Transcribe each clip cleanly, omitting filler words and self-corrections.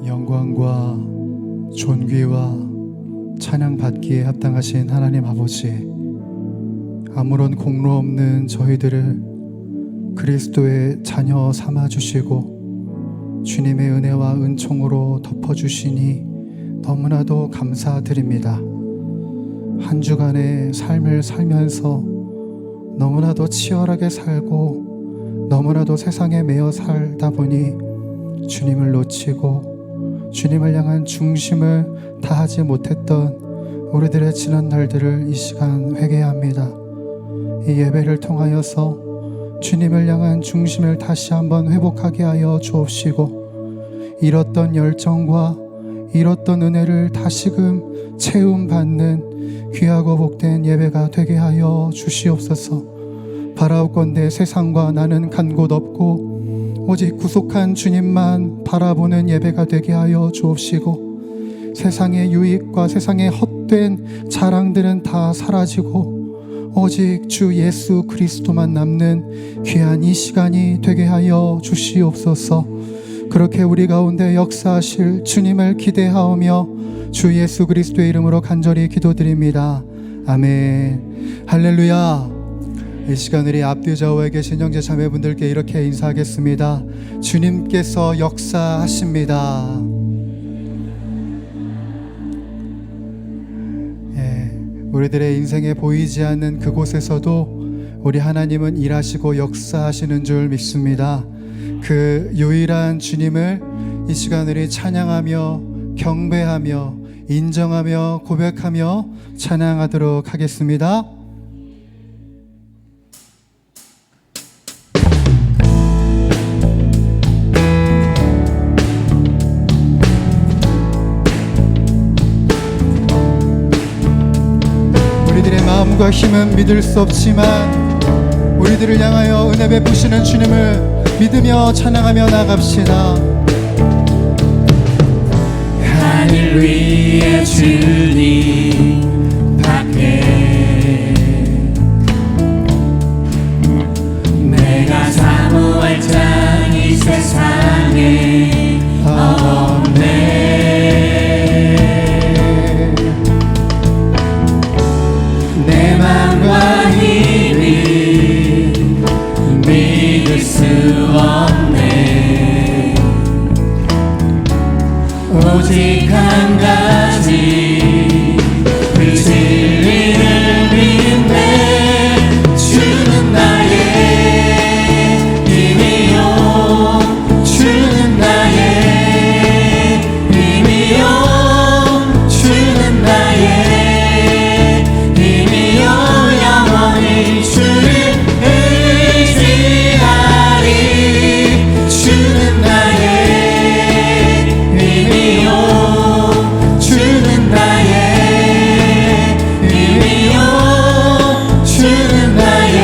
영광과 존귀와 찬양받기에 합당하신 하나님 아버지, 아무런 공로 없는 저희들을 그리스도의 자녀 삼아주시고 주님의 은혜와 은총으로 덮어주시니 너무나도 감사드립니다. 한 주간의 삶을 살면서 너무나도 치열하게 살고 너무나도 세상에 매여 살다 보니 주님을 놓치고 주님을 향한 중심을 다하지 못했던 우리들의 지난 날들을 이 시간 회개합니다. 이 예배를 통하여서 주님을 향한 중심을 다시 한번 회복하게 하여 주옵시고, 잃었던 열정과 잃었던 은혜를 다시금 채움받는 귀하고 복된 예배가 되게 하여 주시옵소서. 바라옵건대 세상과 나는 간 곳 없고 오직 구속한 주님만 바라보는 예배가 되게 하여 주옵시고, 세상의 유익과 세상의 헛된 자랑들은 다 사라지고 오직 주 예수 그리스도만 남는 귀한 이 시간이 되게 하여 주시옵소서. 그렇게 우리 가운데 역사하실 주님을 기대하오며 주 예수 그리스도의 이름으로 간절히 기도드립니다. 아멘. 할렐루야. 이 시간 우리 앞뒤 좌우에 계신 형제 자매분들께 이렇게 인사하겠습니다. 주님께서 역사하십니다. 우리들의 인생에 보이지 않는 그곳에서도 우리 하나님은 일하시고 역사하시는 줄 믿습니다. 그 유일한 주님을 이 시간 우리 찬양하며 경배하며 인정하며 고백하며 찬양하도록 하겠습니다. 우리들의 마음과 힘은 믿을 수 없지만 우리들을 향하여 은혜 베푸시는 주님을 믿으며 찬양하며 나갑시다. 하늘 위에 주님 밖에 내가 사모할 자 이 세상에 없네. 내 맘과 힘이 믿을 수 없네. 오직 한 가지 그 진리를 믿네. 주는 나의 힘이요, 주는 나의 힘이요, 주는 나의 힘이요. 영원히 주를 의지하리. 주는 나의 힘이요, 주는 나의 힘이요, 주는 나의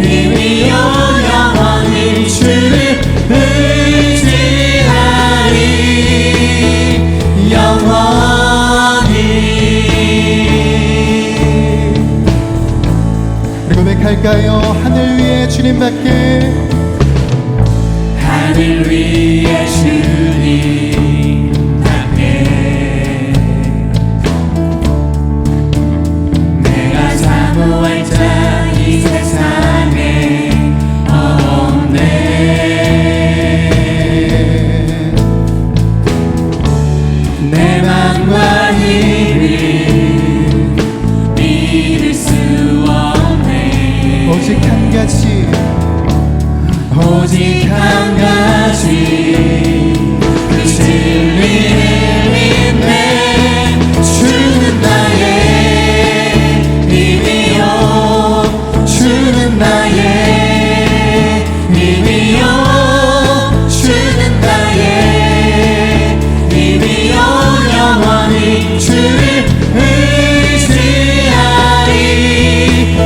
힘이요. 영원히 주를 의지하리. 영원히. 우리 고백할까요? 하늘 위에 주님밖에, 하늘 위에 주님 밖에 내가 사모할 자 이 세상에 없네. 내 맘과 힘이 믿을 수 없네. 오직 한 가지, 오직 한 가지 그 진리를 믿네. 주는 나의 힘이요, 주는 나의 힘이요, 주는 나의 힘이요. 영원히 주를 의지하리.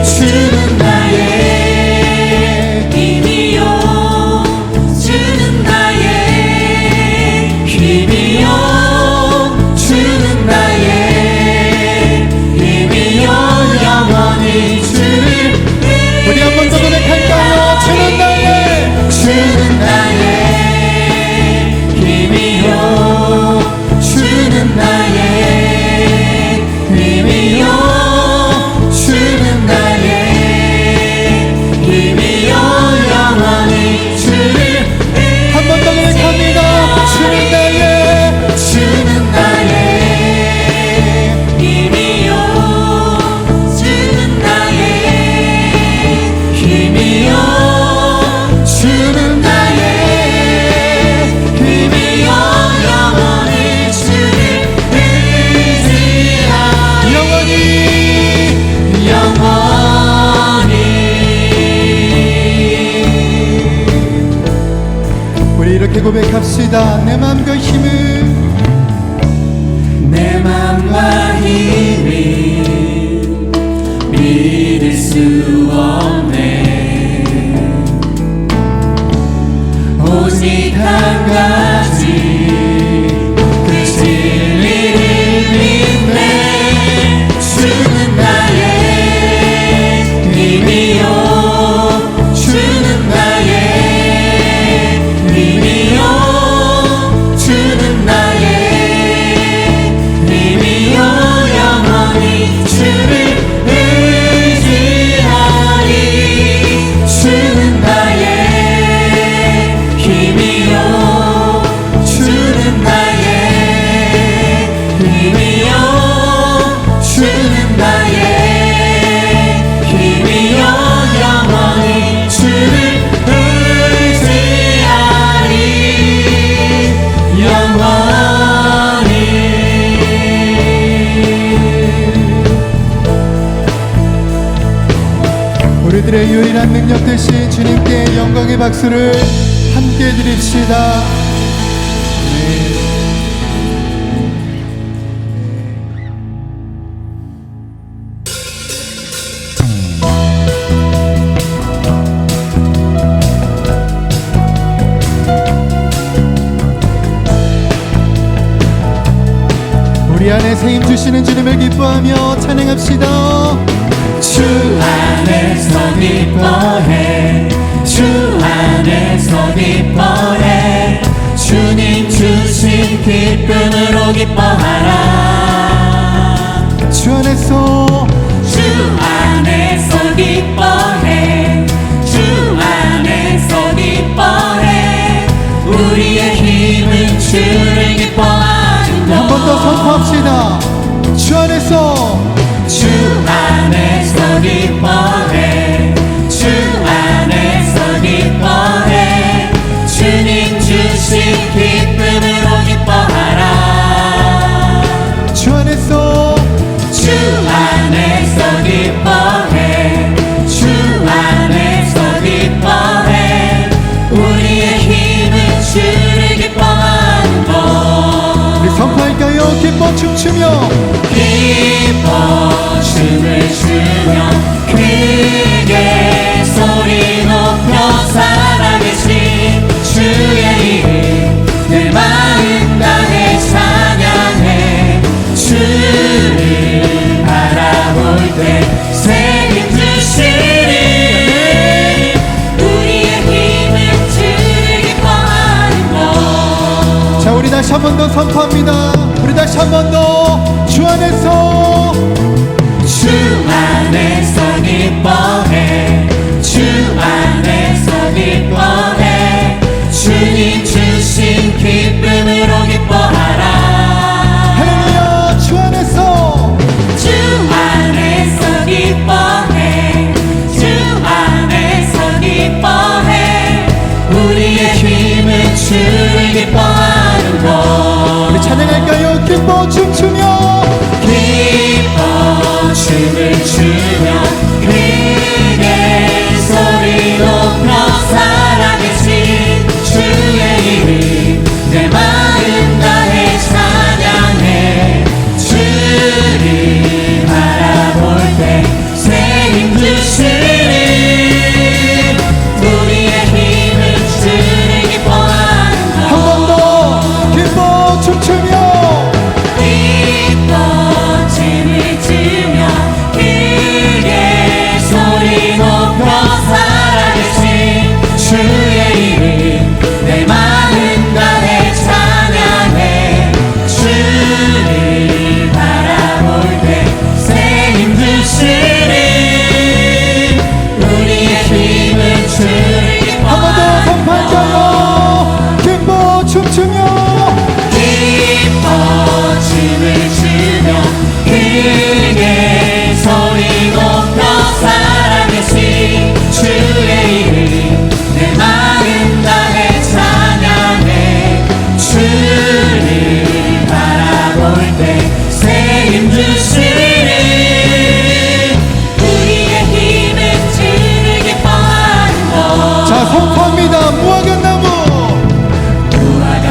주는 나의 힘이요, 주는 선포합니다. 내 맘과 힘을 내 맘과 힘이 믿을 수 없네. 오직 한 가지 그 진리를 믿네. 주는 나의 힘이요, 주는 나의 힘이요, 주는 나의 힘이요, 영원히 주를 의지하리. 주는 나의 힘이요, 주는 나의 힘이요, 주는 나의 힘이요, 영원히 주를 의지하리. 영원히. 우리들의 유일한 능력 되신 주님께 영광의 박수를 함께 드립시다. 우리 안에 새 힘 주시는 주님을 기뻐하며 찬양합시다. 주 안에서 기뻐해, 주 안에서 기뻐해. 주님 주신 기쁨으로 기뻐하라. 주 안에서 주 안에서 기뻐해, 주 안에서 기뻐해. 우리의 힘은 주를 기뻐하는 것. 한 번 더 선포합시다. 주 안에서 주 안에서 기뻐해, 주 안에서 기뻐해. 주님 주신 기쁨으로 기뻐하라. 주 안에서 주 안에서 기뻐해, 주 안에서 기뻐해. 우리의 힘은 주를 기뻐하는 것. 우리 선포할까요? 기뻐 춤추며 기뻐 춤을 추며 크게 소리 높여 살아계신 주의 이름 내 마음 다해 찬양해. 주를 바라볼 때 새 힘 주시니 우리의 힘은 주를 기뻐하는 것. 자, 우리 다시 한 번 더 선포합니다. 우리 다시 한 번 더. 주 안에서 주 안에서 기뻐해, 주 안에서 기뻐해. 주님 주신 기쁨으로 기뻐하라. 할렐루야. 주 안에서 주 안에서 기뻐해, 주 안에서 기뻐해. 우리의 힘은 주를 기뻐하는 것. 우리 찬양할까요? 기뻐 춤추며 기뻐 춤을 추며 크게 소리 높여 살아계신 주의 이름 내 마음 다해 찬양해. 주를 바라볼 때 새 힘 주시니 우리의 힘은 주를 기뻐하는 것. 한 번 더. 기뻐 춤추며 기뻐 춤을 추며 크게 소리 높여 살아계신 주의 이름 내 마음 다해 찬양해. 주를 바라볼 때 새 힘 주시니 우리의 힘은 주를 한 번 더 기뻐하는 선포할까요? 기뻐 춤추며 기뻐 춤을 추며 크게 소리 높여 살아계신 주의 이름 내 마음 다해 찬양해. 주를 바라볼 때 새 힘 주시니 우리의 힘은 주를 기뻐하는 것. 자, 선포합니다. 무화과 나무 무화과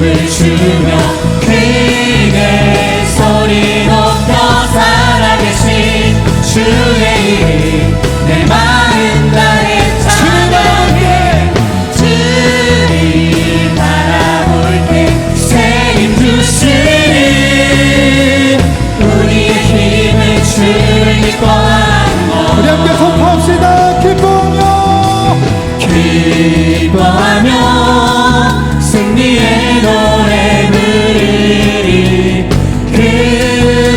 힘을 주며 크게 소리 높여 살아계신 주의 이름 내 마음 다해 찬양해 주님 바라볼 때 새 힘 주시는 우리의 힘을 주를 기뻐하며 우리 함께 선포합시다. 기뻐하며 승리의 노래 부르리 그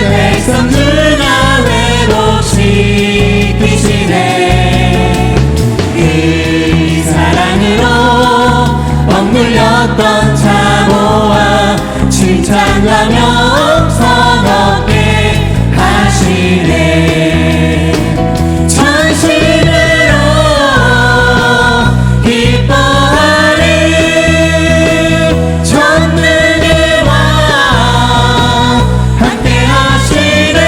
백성 누가 회복시키시네 그 사랑으로 억눌렸던 자모와 칭찬하며 엄청 얻게 하시네 전심으로 기뻐하는 전능의 왕 함께 하시네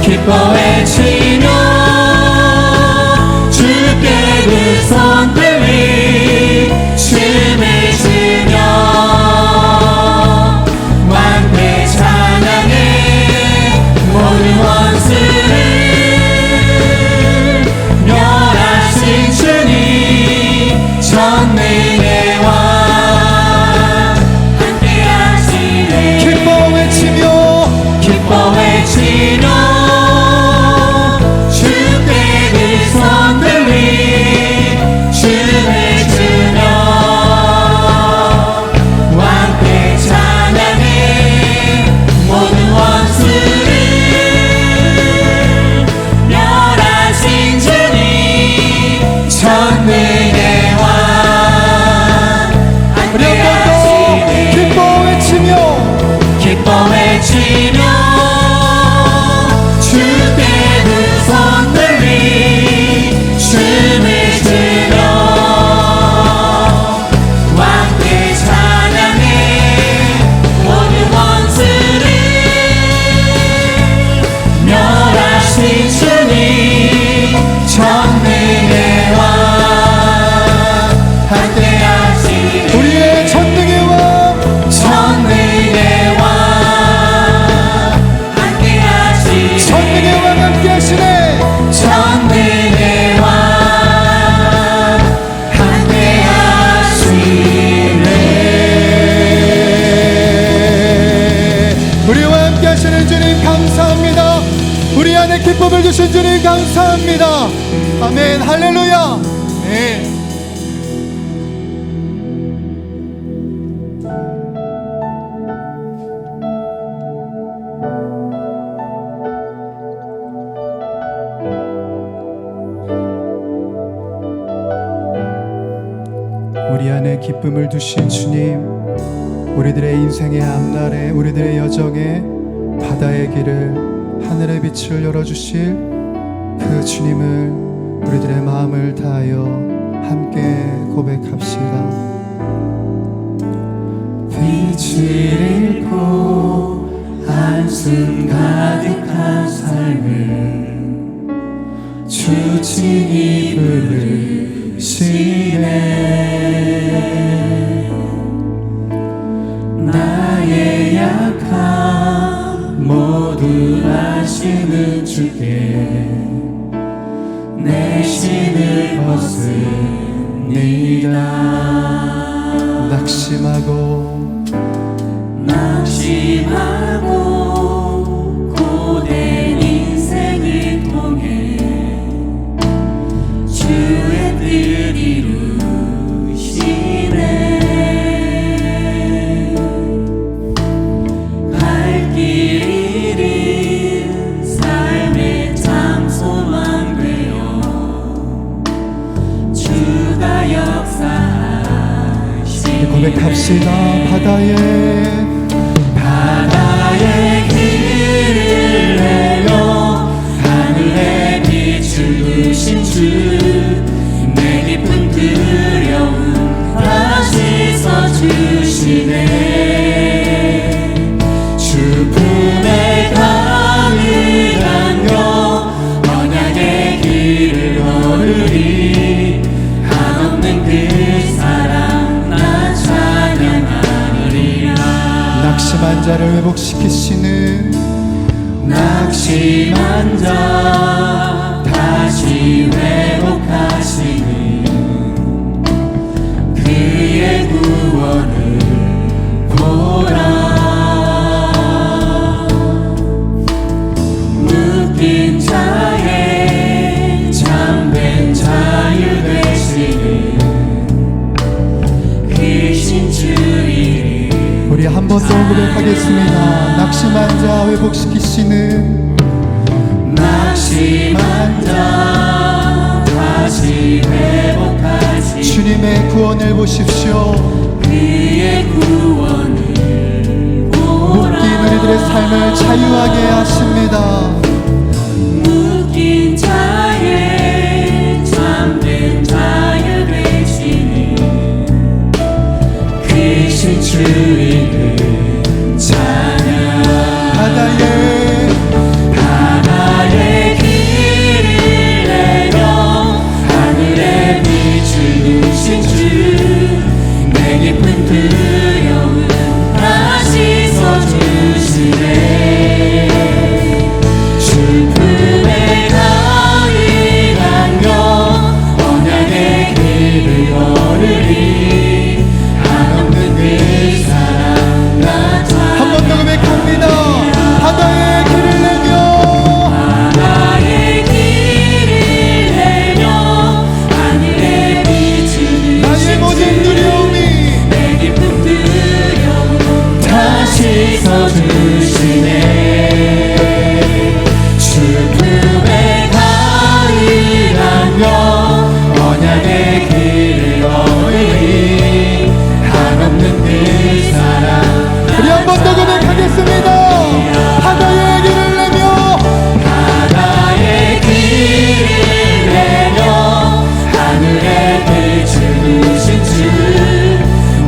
기뻐 외치며 주께 두 손 들리 춤을 추며 왕께 찬양해 모든 원수를 멸하신 주님 전능의 왕 함께 하시네 기뻐 외치며 주께 그 손 들리 춤을 추며 왕께 찬양해 모든 원수를 멸하신 주님 전능의 왕 우리 함께 한 번 더 하시네 기뻐 외치며 기뻐 외치며 주께 두 손 들리 춤을 추며 왕께 찬양해 모든 원수를 멸하신 주님 전능의 왕 함께 하시네 우리의 전능의 왕 전능의 왕 함께 하시네 전능의 왕 함께 하시네 전능의 왕 함께 하시네 우리와 함께 하시는 주님 감사합니다. 우리 안에 기쁨을 주신 주님 감사합니다. 아멘 할렐루야. 네. 우리 안에 기쁨을 두신 주님, 우리들의 인생의 앞날에 우리들의 여정에 바다의 길을 하늘의 빛을 열어주실 그 주님을 우리들의 마음을 다하여 함께 고백합시다. 빛을 잃고 한숨 가득한 삶을 주친이 부르시네 나의 약함 모두 아시는 주께 내 신을 벗습니다 낙심하고 고된 인생을 통해 주의 뜻 이루시네 갈 길 잃은 삶의 참 소망 되어 주가 역사하시네 고백합시다. 바다의 길을 내려 하늘에 빛을 두신 주 내 깊은 두려움 다시 써주시네 주 품에 가을 안겨 언약의 길을 걸으리 한없는 그 사랑 나 찬양 낙심한 자를 회복시키시는 낙심한 자 다시 회복하시는 그의 구원을 보라. 묶인 자의 잠든 자유 되시는 크신 주의. 우리 한 번 더 고백하겠습니다. 낙심한 자 회복시키시는 낙심한 자 다시 회복하시 주님의 구원을 보십시오. 그의 구원을 보라. 묶인 우리들의 삶을 자유하게 하십니다. 묶인 자의 잠든 자유 되시는 크신 주의 찬양. 바다의 길을 내려 하늘에 빛을 두신 주 내 깊은 두려움 다시 써주시네. 슬픔의 가을 안겨 언약의 길을 걸으리. 한없는 그 사랑 나타나. 한 번 더 고백합니다. 바다의 길을 내며 바다의 길을 내려 하늘의 빛을 나의 모든 두려움이 내 깊은 두려움 다시 써주시네. 슬픔의 가을 안겨 언약의 길을 걸으리. 한없는 그 사랑. 우리 한 번 더 고백하겠습니다. 바다의 길을 내며 바다의 길을 내려 하늘의 빛을 두신 주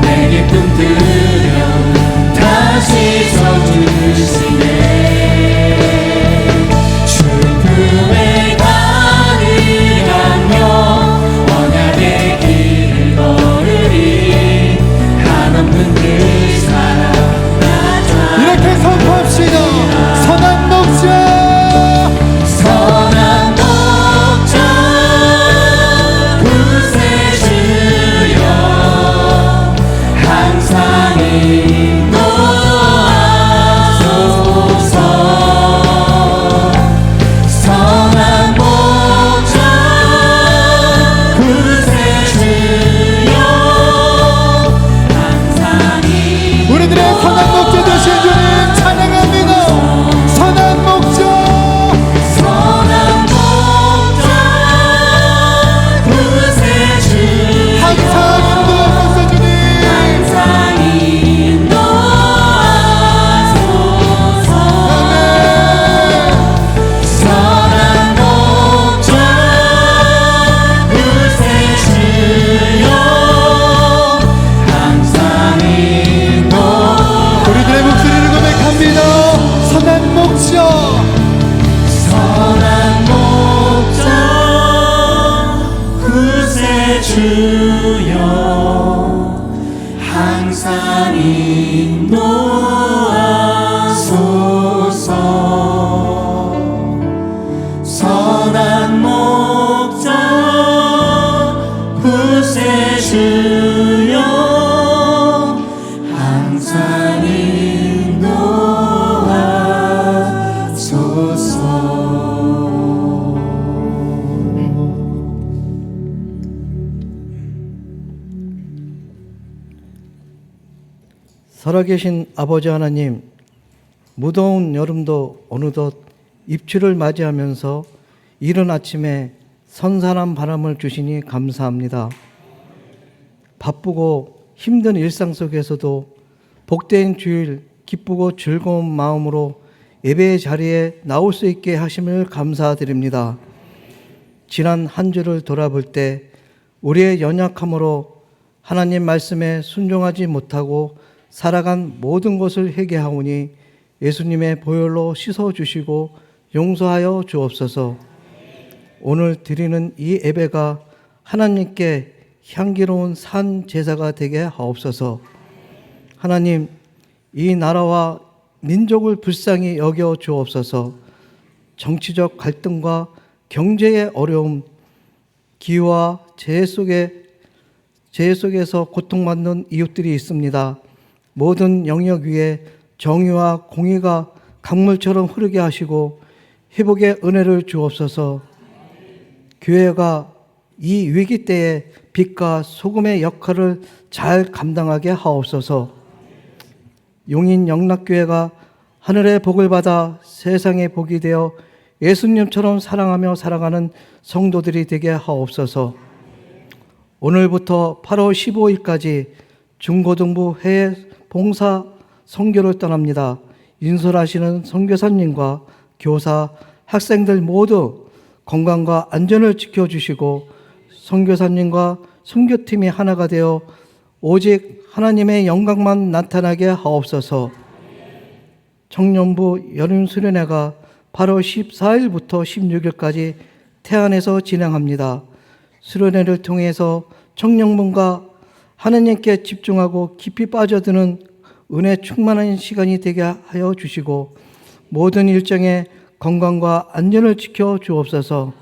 내 깊은 두려움 다시 써주시네. 슬픔의 가을 안겨 언약의 길을 걸으리. 한없는 그 사랑 나타나. 이렇게 선포합시다. 선한 목자 선한 목자 구세주여 항상 인도하소서. 선한 목자 구세주여 항상 우리들의 선한 목자 되신 주님 찬양합니다. 선한 목자 선한 목자 구세주여 항상 인도하소서 주님. 항상 인도하소서. 아멘. 선한 목자 구세주여 항상 인도. 우리들의 목소리를 고백합니다. 선한 목자 선한 목자 구세주여 항상 인도하소서. 선한 목자 구세주여 항상 살아계신 아버지 하나님, 무더운 여름도 어느덧 입추를 맞이하면서 이른 아침에 선선한 바람을 주시니 감사합니다. 바쁘고 힘든 일상 속에서도 복된 주일 기쁘고 즐거운 마음으로 예배의 자리에 나올 수 있게 하심을 감사드립니다. 지난 한 주를 돌아볼 때 우리의 연약함으로 하나님 말씀에 순종하지 못하고 살아간 모든 것을 회개하오니 예수님의 보혈로 씻어주시고 용서하여 주옵소서. 오늘 드리는 이 예배가 하나님께 향기로운 산 제사가 되게 하옵소서. 하나님, 이 나라와 민족을 불쌍히 여겨 주옵소서. 정치적 갈등과 경제의 어려움, 기후와 재해 속에서 고통받는 이웃들이 있습니다. 모든 영역 위에 정의와 공의가 강물처럼 흐르게 하시고 회복의 은혜를 주옵소서. 교회가 이 위기 때에 빛과 소금의 역할을 잘 감당하게 하옵소서. 용인 영락교회가 하늘의 복을 받아 세상의 복이 되어 예수님처럼 사랑하며 살아가는 성도들이 되게 하옵소서. 오늘부터 8월 15일까지 중고등부 해외 봉사 선교를 떠납니다. 인솔하시는 선교사님과 교사, 학생들 모두 건강과 안전을 지켜주시고 선교사님과 선교팀이 하나가 되어 오직 하나님의 영광만 나타나게 하옵소서. 청년부 여름수련회가 8월 14일부터 16일까지 태안에서 진행합니다. 수련회를 통해서 청년분과 하나님께 집중하고 깊이 빠져드는 은혜 충만한 시간이 되게 하여 주시고 모든 일정에 건강과 안전을 지켜 주옵소서.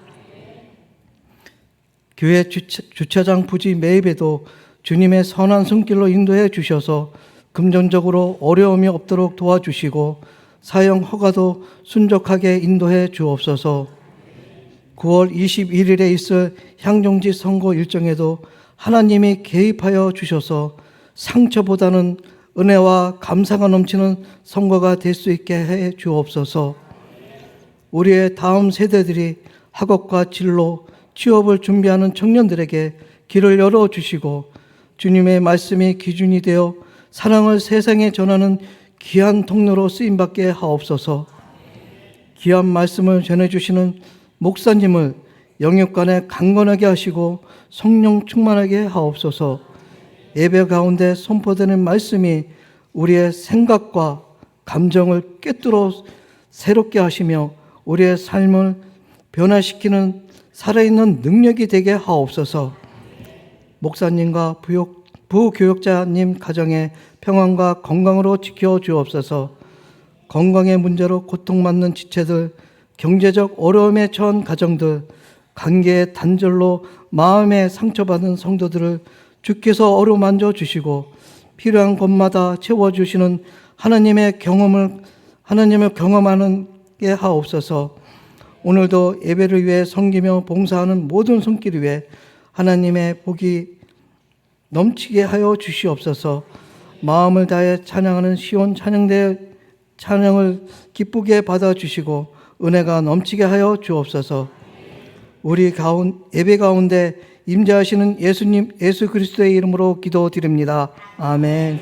교회 주차장 부지 매입에도 주님의 선한 손길로 인도해 주셔서 금전적으로 어려움이 없도록 도와주시고 사용 허가도 순적하게 인도해 주옵소서. 9월 21일에 있을 향정지 선거 일정에도 하나님이 개입하여 주셔서 상처보다는 은혜와 감사가 넘치는 선거가 될 수 있게 해 주옵소서. 우리의 다음 세대들이 학업과 진로, 취업을 준비하는 청년들에게 길을 열어주시고 주님의 말씀이 기준이 되어 사랑을 세상에 전하는 귀한 통로로 쓰임받게 하옵소서. 귀한 말씀을 전해주시는 목사님을 영육간에 강건하게 하시고 성령 충만하게 하옵소서. 예배 가운데 선포되는 말씀이 우리의 생각과 감정을 꿰뚫어 새롭게 하시며 우리의 삶을 변화시키는 살아있는 능력이 되게 하옵소서. 목사님과 부교육자님 가정의 평안과 건강으로 지켜주옵소서. 건강의 문제로 고통받는 지체들, 경제적 어려움에 처한 가정들, 관계의 단절로 마음에 상처받은 성도들을 주께서 어루만져 주시고 필요한 것마다 채워주시는 하나님의 경험을 경험하는 게 하옵소서. 오늘도 예배를 위해 섬기며 봉사하는 모든 손길 위에 하나님의 복이 넘치게 하여 주시옵소서. 마음을 다해 찬양하는 시온 찬양대 찬양을 기쁘게 받아주시고 은혜가 넘치게 하여 주옵소서. 우리 예배 가운데 임재하시는 예수님, 예수 그리스도의 이름으로 기도드립니다. 아멘.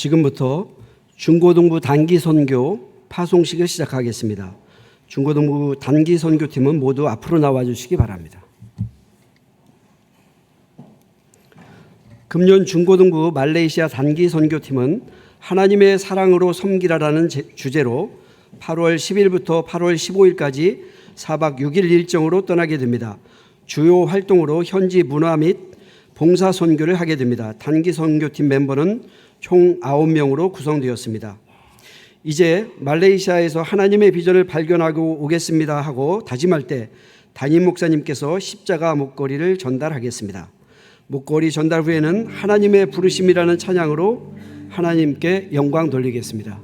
지금부터 중고등부 단기 선교 파송식을 시작하겠습니다. 중고등부 단기 선교팀은 모두 앞으로 나와 주시기 바랍니다. 금년 중고등부 말레이시아 단기 선교팀은 하나님의 사랑으로 섬기라라는 주제로 8월 10일부터 8월 15일까지 4박 6일 일정으로 떠나게 됩니다. 주요 활동으로 현지 문화 및 봉사 선교를 하게 됩니다. 단기 선교팀 멤버는 총 9명으로 구성되었습니다. 이제 말레이시아에서 하나님의 비전을 발견하고 오겠습니다 하고 다짐할 때 담임 목사님께서 십자가 목걸이를 전달하겠습니다. 목걸이 전달 후에는 하나님의 부르심이라는 찬양으로 하나님께 영광 돌리겠습니다.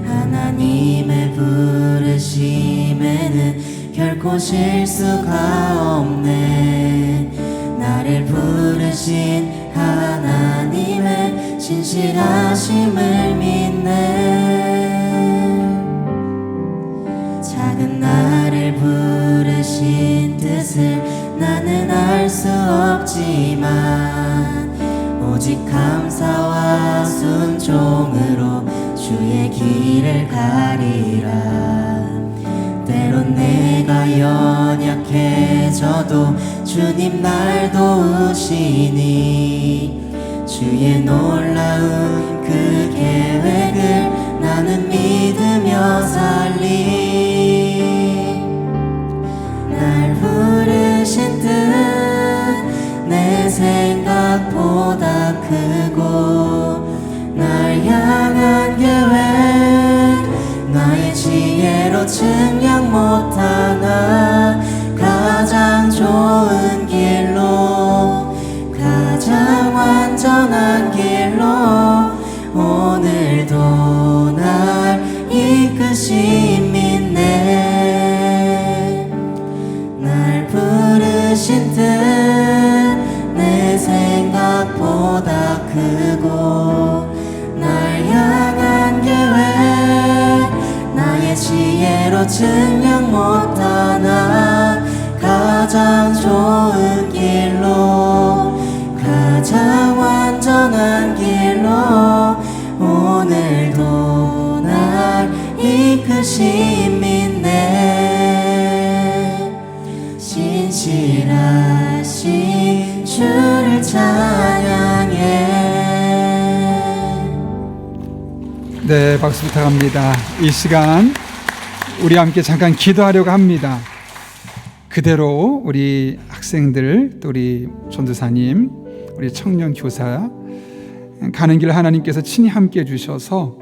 하나님의 부르심에는 결코 실수가 없네. 나를 부르신 하나님의 신실하심을 믿네. 작은 나를 부르신 뜻을 나는 알 수 없지만 오직 감사와 순종으로 주의 길을 가리라. 때론 내가 연약해져도 주님 날 도우시니 주의 놀라운 그 계획을 나는 믿으며 살리. 날 부르신 뜻 내 생각보다 크고 날 향한 계획 나의 지혜로 측량 못하나 가장 좋은 길로 가장 완전한 길로 오늘도 날 이끄심 믿네. 날 부르신 뜻 내 생각보다 크고 날 향한 계획 나의 지혜로 측량 못하나 가장 좋은 길로 가장 완전한 길로 오늘도 날 이끄심 믿네. 신실하신 주를 찬양해. 네, 박수 부탁합니다. 이 시간 우리 함께 잠깐 기도하려고 합니다. 그대로 우리 학생들, 또 우리 전도사님, 우리 청년 교사 가는 길 하나님께서 친히 함께 해주셔서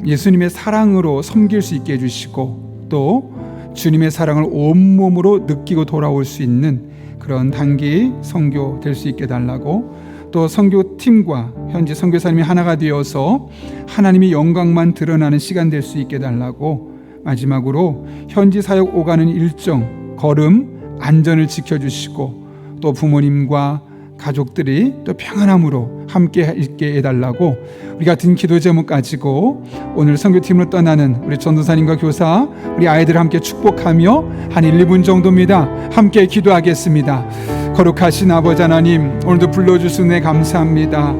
예수님의 사랑으로 섬길 수 있게 해주시고 또 주님의 사랑을 온몸으로 느끼고 돌아올 수 있는 그런 단기 선교 될 수 있게 달라고, 또 선교팀과 현지 선교사님이 하나가 되어서 하나님의 영광만 드러나는 시간 될 수 있게 달라고, 마지막으로 현지 사역 오가는 일정, 걸음, 안전을 지켜주시고 또 부모님과 가족들이 또 평안함으로 함께 있게 해달라고 우리 같은 기도 제목 가지고 오늘 선교팀으로 떠나는 우리 전도사님과 교사, 우리 아이들 함께 축복하며 한 1, 2분 정도입니다. 함께 기도하겠습니다. 거룩하신 아버지 하나님, 오늘도 불러주신 은혜 감사합니다.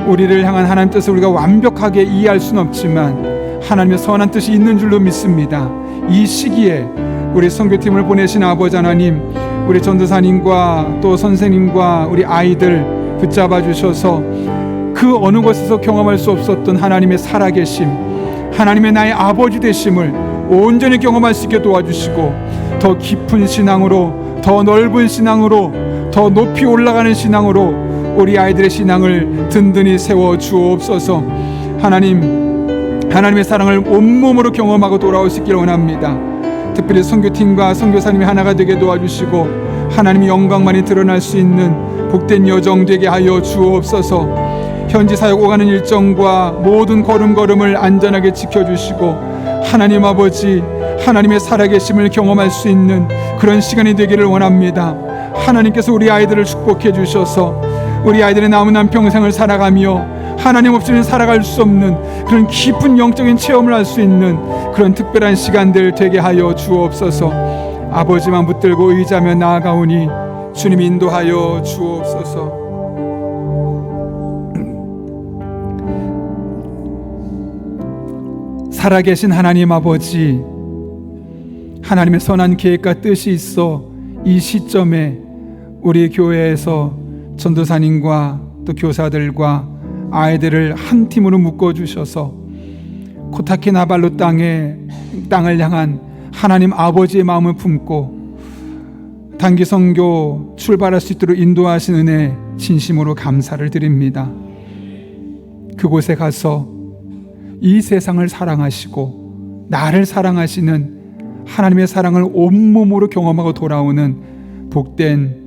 우리를 향한 하나님 뜻을 우리가 완벽하게 이해할 수는 없지만 하나님의 선한 뜻이 있는 줄로 믿습니다. 이 시기에 우리 선교팀을 보내신 아버지 하나님, 우리 전도사님과 또 선생님과 우리 아이들 붙잡아 주셔서 그 어느 곳에서 경험할 수 없었던 하나님의 살아계심, 하나님의 나의 아버지 되심을 온전히 경험할 수 있게 도와주시고, 더 깊은 신앙으로, 더 넓은 신앙으로, 더 높이 올라가는 신앙으로 우리 아이들의 신앙을 든든히 세워 주옵소서. 하나님의 사랑을 온몸으로 경험하고 돌아올 수 있기를 원합니다. 특별히 선교팀과 선교사님이 하나가 되게 도와주시고 하나님의 영광만이 드러날 수 있는 복된 여정 되게 하여 주옵소서. 현지 사역 오가는 일정과 모든 걸음걸음을 안전하게 지켜주시고 하나님 아버지, 하나님의 살아계심을 경험할 수 있는 그런 시간이 되기를 원합니다. 하나님께서 우리 아이들을 축복해 주셔서 우리 아이들의 남은 한 평생을 살아가며 하나님 없이는 살아갈 수 없는 그런 깊은 영적인 체험을 할 수 있는 그런 특별한 시간들 되게 하여 주옵소서. 아버지만 붙들고 의지하며 나아가오니 주님 인도하여 주옵소서. 살아계신 하나님 아버지, 하나님의 선한 계획과 뜻이 있어 이 시점에 우리 교회에서 전도사님과 또 교사들과 아이들을 한 팀으로 묶어주셔서 코타키나발루 땅을 향한 하나님 아버지의 마음을 품고 단기 선교 출발할 수 있도록 인도하신 은혜 진심으로 감사를 드립니다. 그곳에 가서 이 세상을 사랑하시고 나를 사랑하시는 하나님의 사랑을 온몸으로 경험하고 돌아오는 복된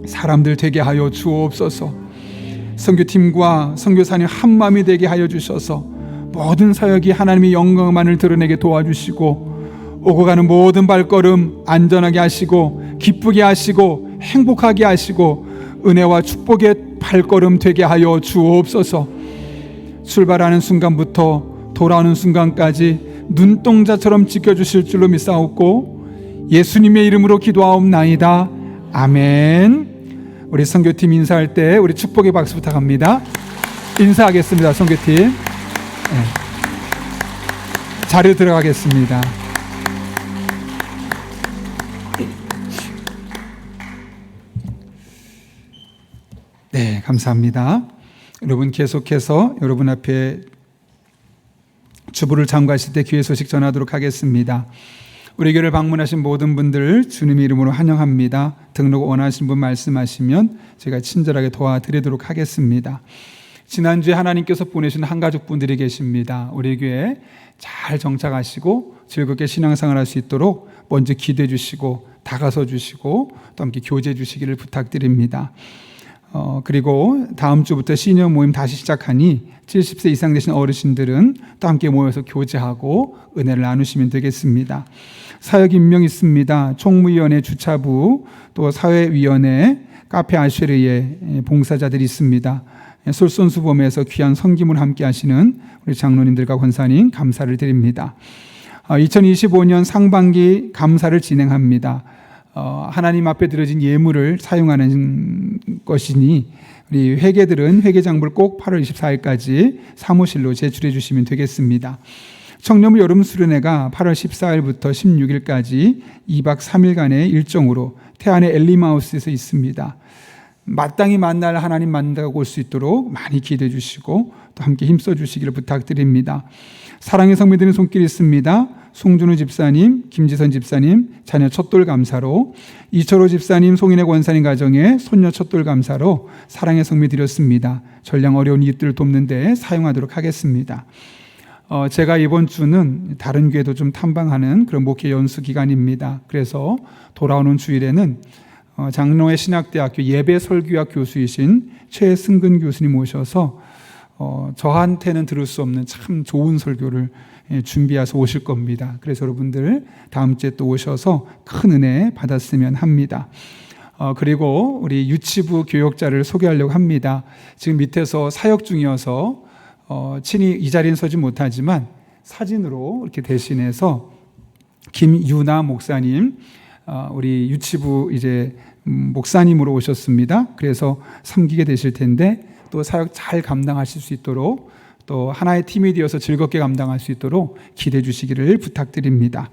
사람들 되게 하여 주옵소서. 선교팀과 선교사님 한마음이 되게 하여 주셔서 모든 사역이 하나님의 영광만을 드러내게 도와주시고 오고 가는 모든 발걸음 안전하게 하시고 기쁘게 하시고 행복하게 하시고 은혜와 축복의 발걸음 되게 하여 주옵소서. 출발하는 순간부터 돌아오는 순간까지 눈동자처럼 지켜주실 줄로 믿사옵고 예수님의 이름으로 기도하옵나이다. 아멘. 우리 선교팀 인사할 때 우리 축복의 박수 부탁합니다. 인사하겠습니다. 선교팀. 네. 자리로 들어가겠습니다. 네, 감사합니다. 여러분 계속해서 여러분 앞에 주보를 참고하실 때 기회 소식 전하도록 하겠습니다. 우리 교회를 방문하신 모든 분들 주님의 이름으로 환영합니다. 등록 원하신 분 말씀하시면 제가 친절하게 도와드리도록 하겠습니다. 지난주에 하나님께서 보내신 한 가족 분들이 계십니다. 우리 교회에 잘 정착하시고 즐겁게 신앙생활 할 수 있도록 먼저 기도해 주시고 다가서 주시고 또 함께 교제해 주시기를 부탁드립니다. 그리고 다음 주부터 시니어 모임 다시 시작하니 70세 이상 되신 어르신들은 또 함께 모여서 교제하고 은혜를 나누시면 되겠습니다. 사역 임명 있습니다. 총무위원회 주차부 또 사회위원회 카페 아쉐르의 봉사자들이 있습니다. 솔선수범해서 귀한 섬김을 함께 하시는 우리 장로님들과 권사님 감사를 드립니다. 2025년 상반기 감사를 진행합니다. 하나님 앞에 드려진 예물을 사용하는 것이니 우리 회계들은 회계장부를 꼭 8월 24일까지 사무실로 제출해 주시면 되겠습니다. 청년부 여름 수련회가 8월 14일부터 16일까지 2박 3일간의 일정으로 태안의 엘리마우스에서 있습니다. 마땅히 만날 하나님 만나고 올 수 있도록 많이 기도해 주시고 또 함께 힘써 주시기를 부탁드립니다. 사랑의 성도들은 손길이 있습니다. 송준우 집사님, 김지선 집사님 자녀 첫돌 감사로, 이철호 집사님, 송인혜 권사님 가정에 손녀 첫돌 감사로 사랑의 성미 드렸습니다. 전량 어려운 이웃들을 돕는 데 사용하도록 하겠습니다. 제가 이번 주는 다른 교회도 좀 탐방하는 그런 목회 연수 기간입니다. 그래서 돌아오는 주일에는 장로회 신학대학교 예배설교학 교수이신 최승근 교수님 모셔서 저한테는 들을 수 없는 참 좋은 설교를 준비해서 오실 겁니다. 그래서 여러분들 다음 주에 또 오셔서 큰 은혜 받았으면 합니다. 그리고 우리 유치부 교역자를 소개하려고 합니다. 지금 밑에서 사역 중이어서 친히 이 자리에 서지 못하지만 사진으로 이렇게 대신해서 김유나 목사님, 우리 유치부 이제 목사님으로 오셨습니다. 그래서 섬기게 되실 텐데 또 사역 잘 감당하실 수 있도록 또 하나의 팀이 되어서 즐겁게 감당할 수 있도록 기대해 주시기를 부탁드립니다.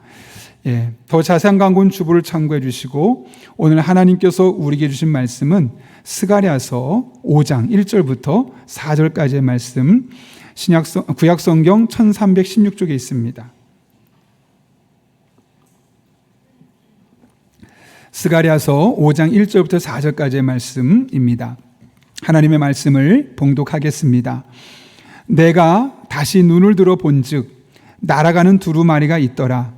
예, 더 자세한 광고는 주보를 참고해 주시고 오늘 하나님께서 우리에게 주신 말씀은 스가랴서 5장 1절부터 4절까지의 말씀 구약성경 1316쪽에 있습니다. 스가랴서 5장 1절부터 4절까지의 말씀입니다. 하나님의 말씀을 봉독하겠습니다. 내가 다시 눈을 들어 본즉 날아가는 두루마리가 있더라.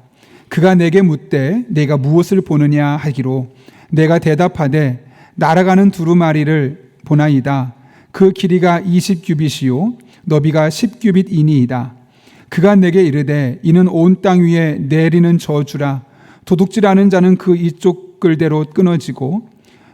그가 내게 묻되 내가 무엇을 보느냐 하기로 내가 대답하되 날아가는 두루마리를 보나이다. 그 길이가 20규빗이요 너비가 10규빗이니이다. 그가 내게 이르되 이는 온 땅 위에 내리는 저주라. 도둑질하는 자는 그 이쪽 끌대로 끊어지고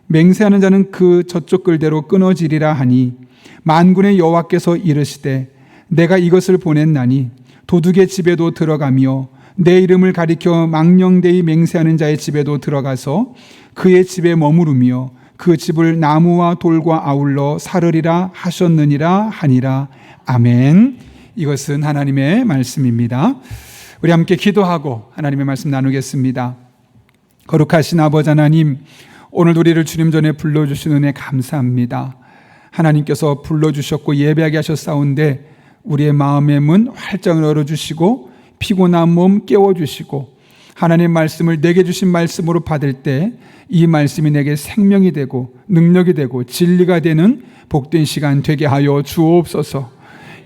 맹세하는 자는 그 저쪽 끌대로 끊어지리라 하니 만군의 여호와께서 이르시되 내가 이것을 보냈나니 도둑의 집에도 들어가며 내 이름을 가리켜 망령되이 맹세하는 자의 집에도 들어가서 그의 집에 머무르며 그 집을 나무와 돌과 아울러 사르리라 하셨느니라 하니라. 아멘. 이것은 하나님의 말씀입니다. 우리 함께 기도하고 하나님의 말씀 나누겠습니다. 거룩하신 아버지 하나님, 오늘 우리를 주님 전에 불러주신 은혜 감사합니다. 하나님께서 불러주셨고 예배하게 하셨사온데 우리의 마음의 문 활짝 열어주시고 피곤한 몸 깨워주시고 하나님의 말씀을 내게 주신 말씀으로 받을 때 이 말씀이 내게 생명이 되고 능력이 되고 진리가 되는 복된 시간 되게 하여 주옵소서.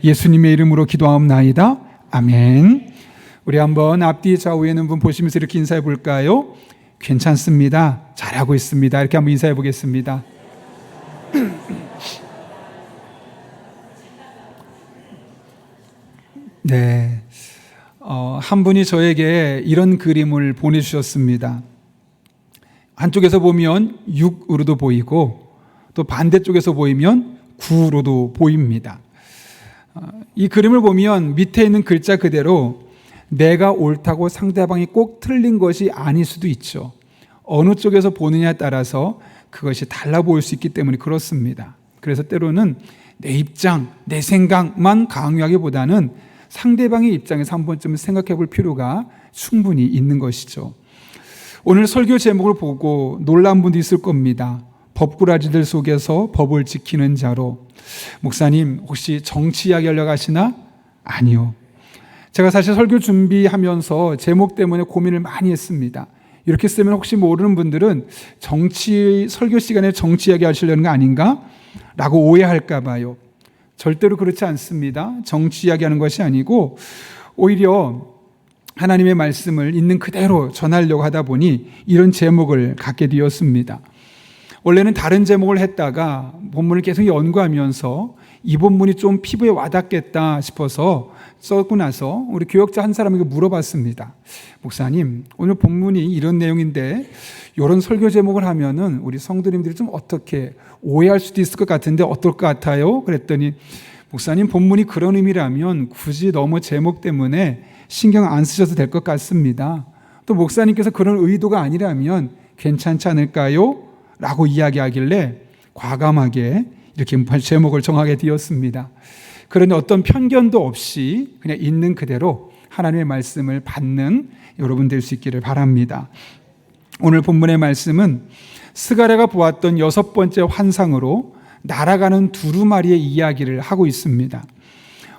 예수님의 이름으로 기도하옵나이다. 아멘. 우리 한번 앞뒤 좌우에 있는 분 보시면서 이렇게 인사해 볼까요? 괜찮습니다. 잘하고 있습니다. 이렇게 한번 인사해 보겠습니다. 네. 한 분이 저에게 이런 그림을 보내주셨습니다. 한쪽에서 보면 6으로도 보이고 또 반대쪽에서 보이면 9로도 보입니다. 이 그림을 보면 밑에 있는 글자 그대로 내가 옳다고 상대방이 꼭 틀린 것이 아닐 수도 있죠. 어느 쪽에서 보느냐에 따라서 그것이 달라 보일 수 있기 때문에 그렇습니다. 그래서 때로는 내 입장, 내 생각만 강요하기보다는 상대방의 입장에서 한 번쯤 생각해 볼 필요가 충분히 있는 것이죠. 오늘 설교 제목을 보고 놀란 분도 있을 겁니다. 법꾸라지들 속에서 법을 지키는 자로. 목사님, 혹시 정치 이야기 하려고 하시나? 아니요. 제가 사실 설교 준비하면서 제목 때문에 고민을 많이 했습니다. 이렇게 쓰면 혹시 모르는 분들은 설교 시간에 정치 이야기 하시려는 거 아닌가? 라고 오해할까 봐요. 절대로 그렇지 않습니다. 정치 이야기하는 것이 아니고 오히려 하나님의 말씀을 있는 그대로 전하려고 하다 보니 이런 제목을 갖게 되었습니다. 원래는 다른 제목을 했다가 본문을 계속 연구하면서 이 본문이 좀 피부에 와닿겠다 싶어서 썼고 나서 우리 교역자 한 사람에게 물어봤습니다. 목사님, 오늘 본문이 이런 내용인데 이런 설교 제목을 하면은 우리 성도님들이 좀 어떻게 오해할 수도 있을 것 같은데 어떨 것 같아요? 그랬더니 목사님, 본문이 그런 의미라면 굳이 너무 제목 때문에 신경 안 쓰셔도 될 것 같습니다. 또 목사님께서 그런 의도가 아니라면 괜찮지 않을까요? 라고 이야기하길래 과감하게 이렇게 제목을 정하게 되었습니다. 그러니 어떤 편견도 없이 그냥 있는 그대로 하나님의 말씀을 받는 여러분 될 수 있기를 바랍니다. 오늘 본문의 말씀은 스가랴가 보았던 6번째 환상으로 날아가는 두루마리의 이야기를 하고 있습니다.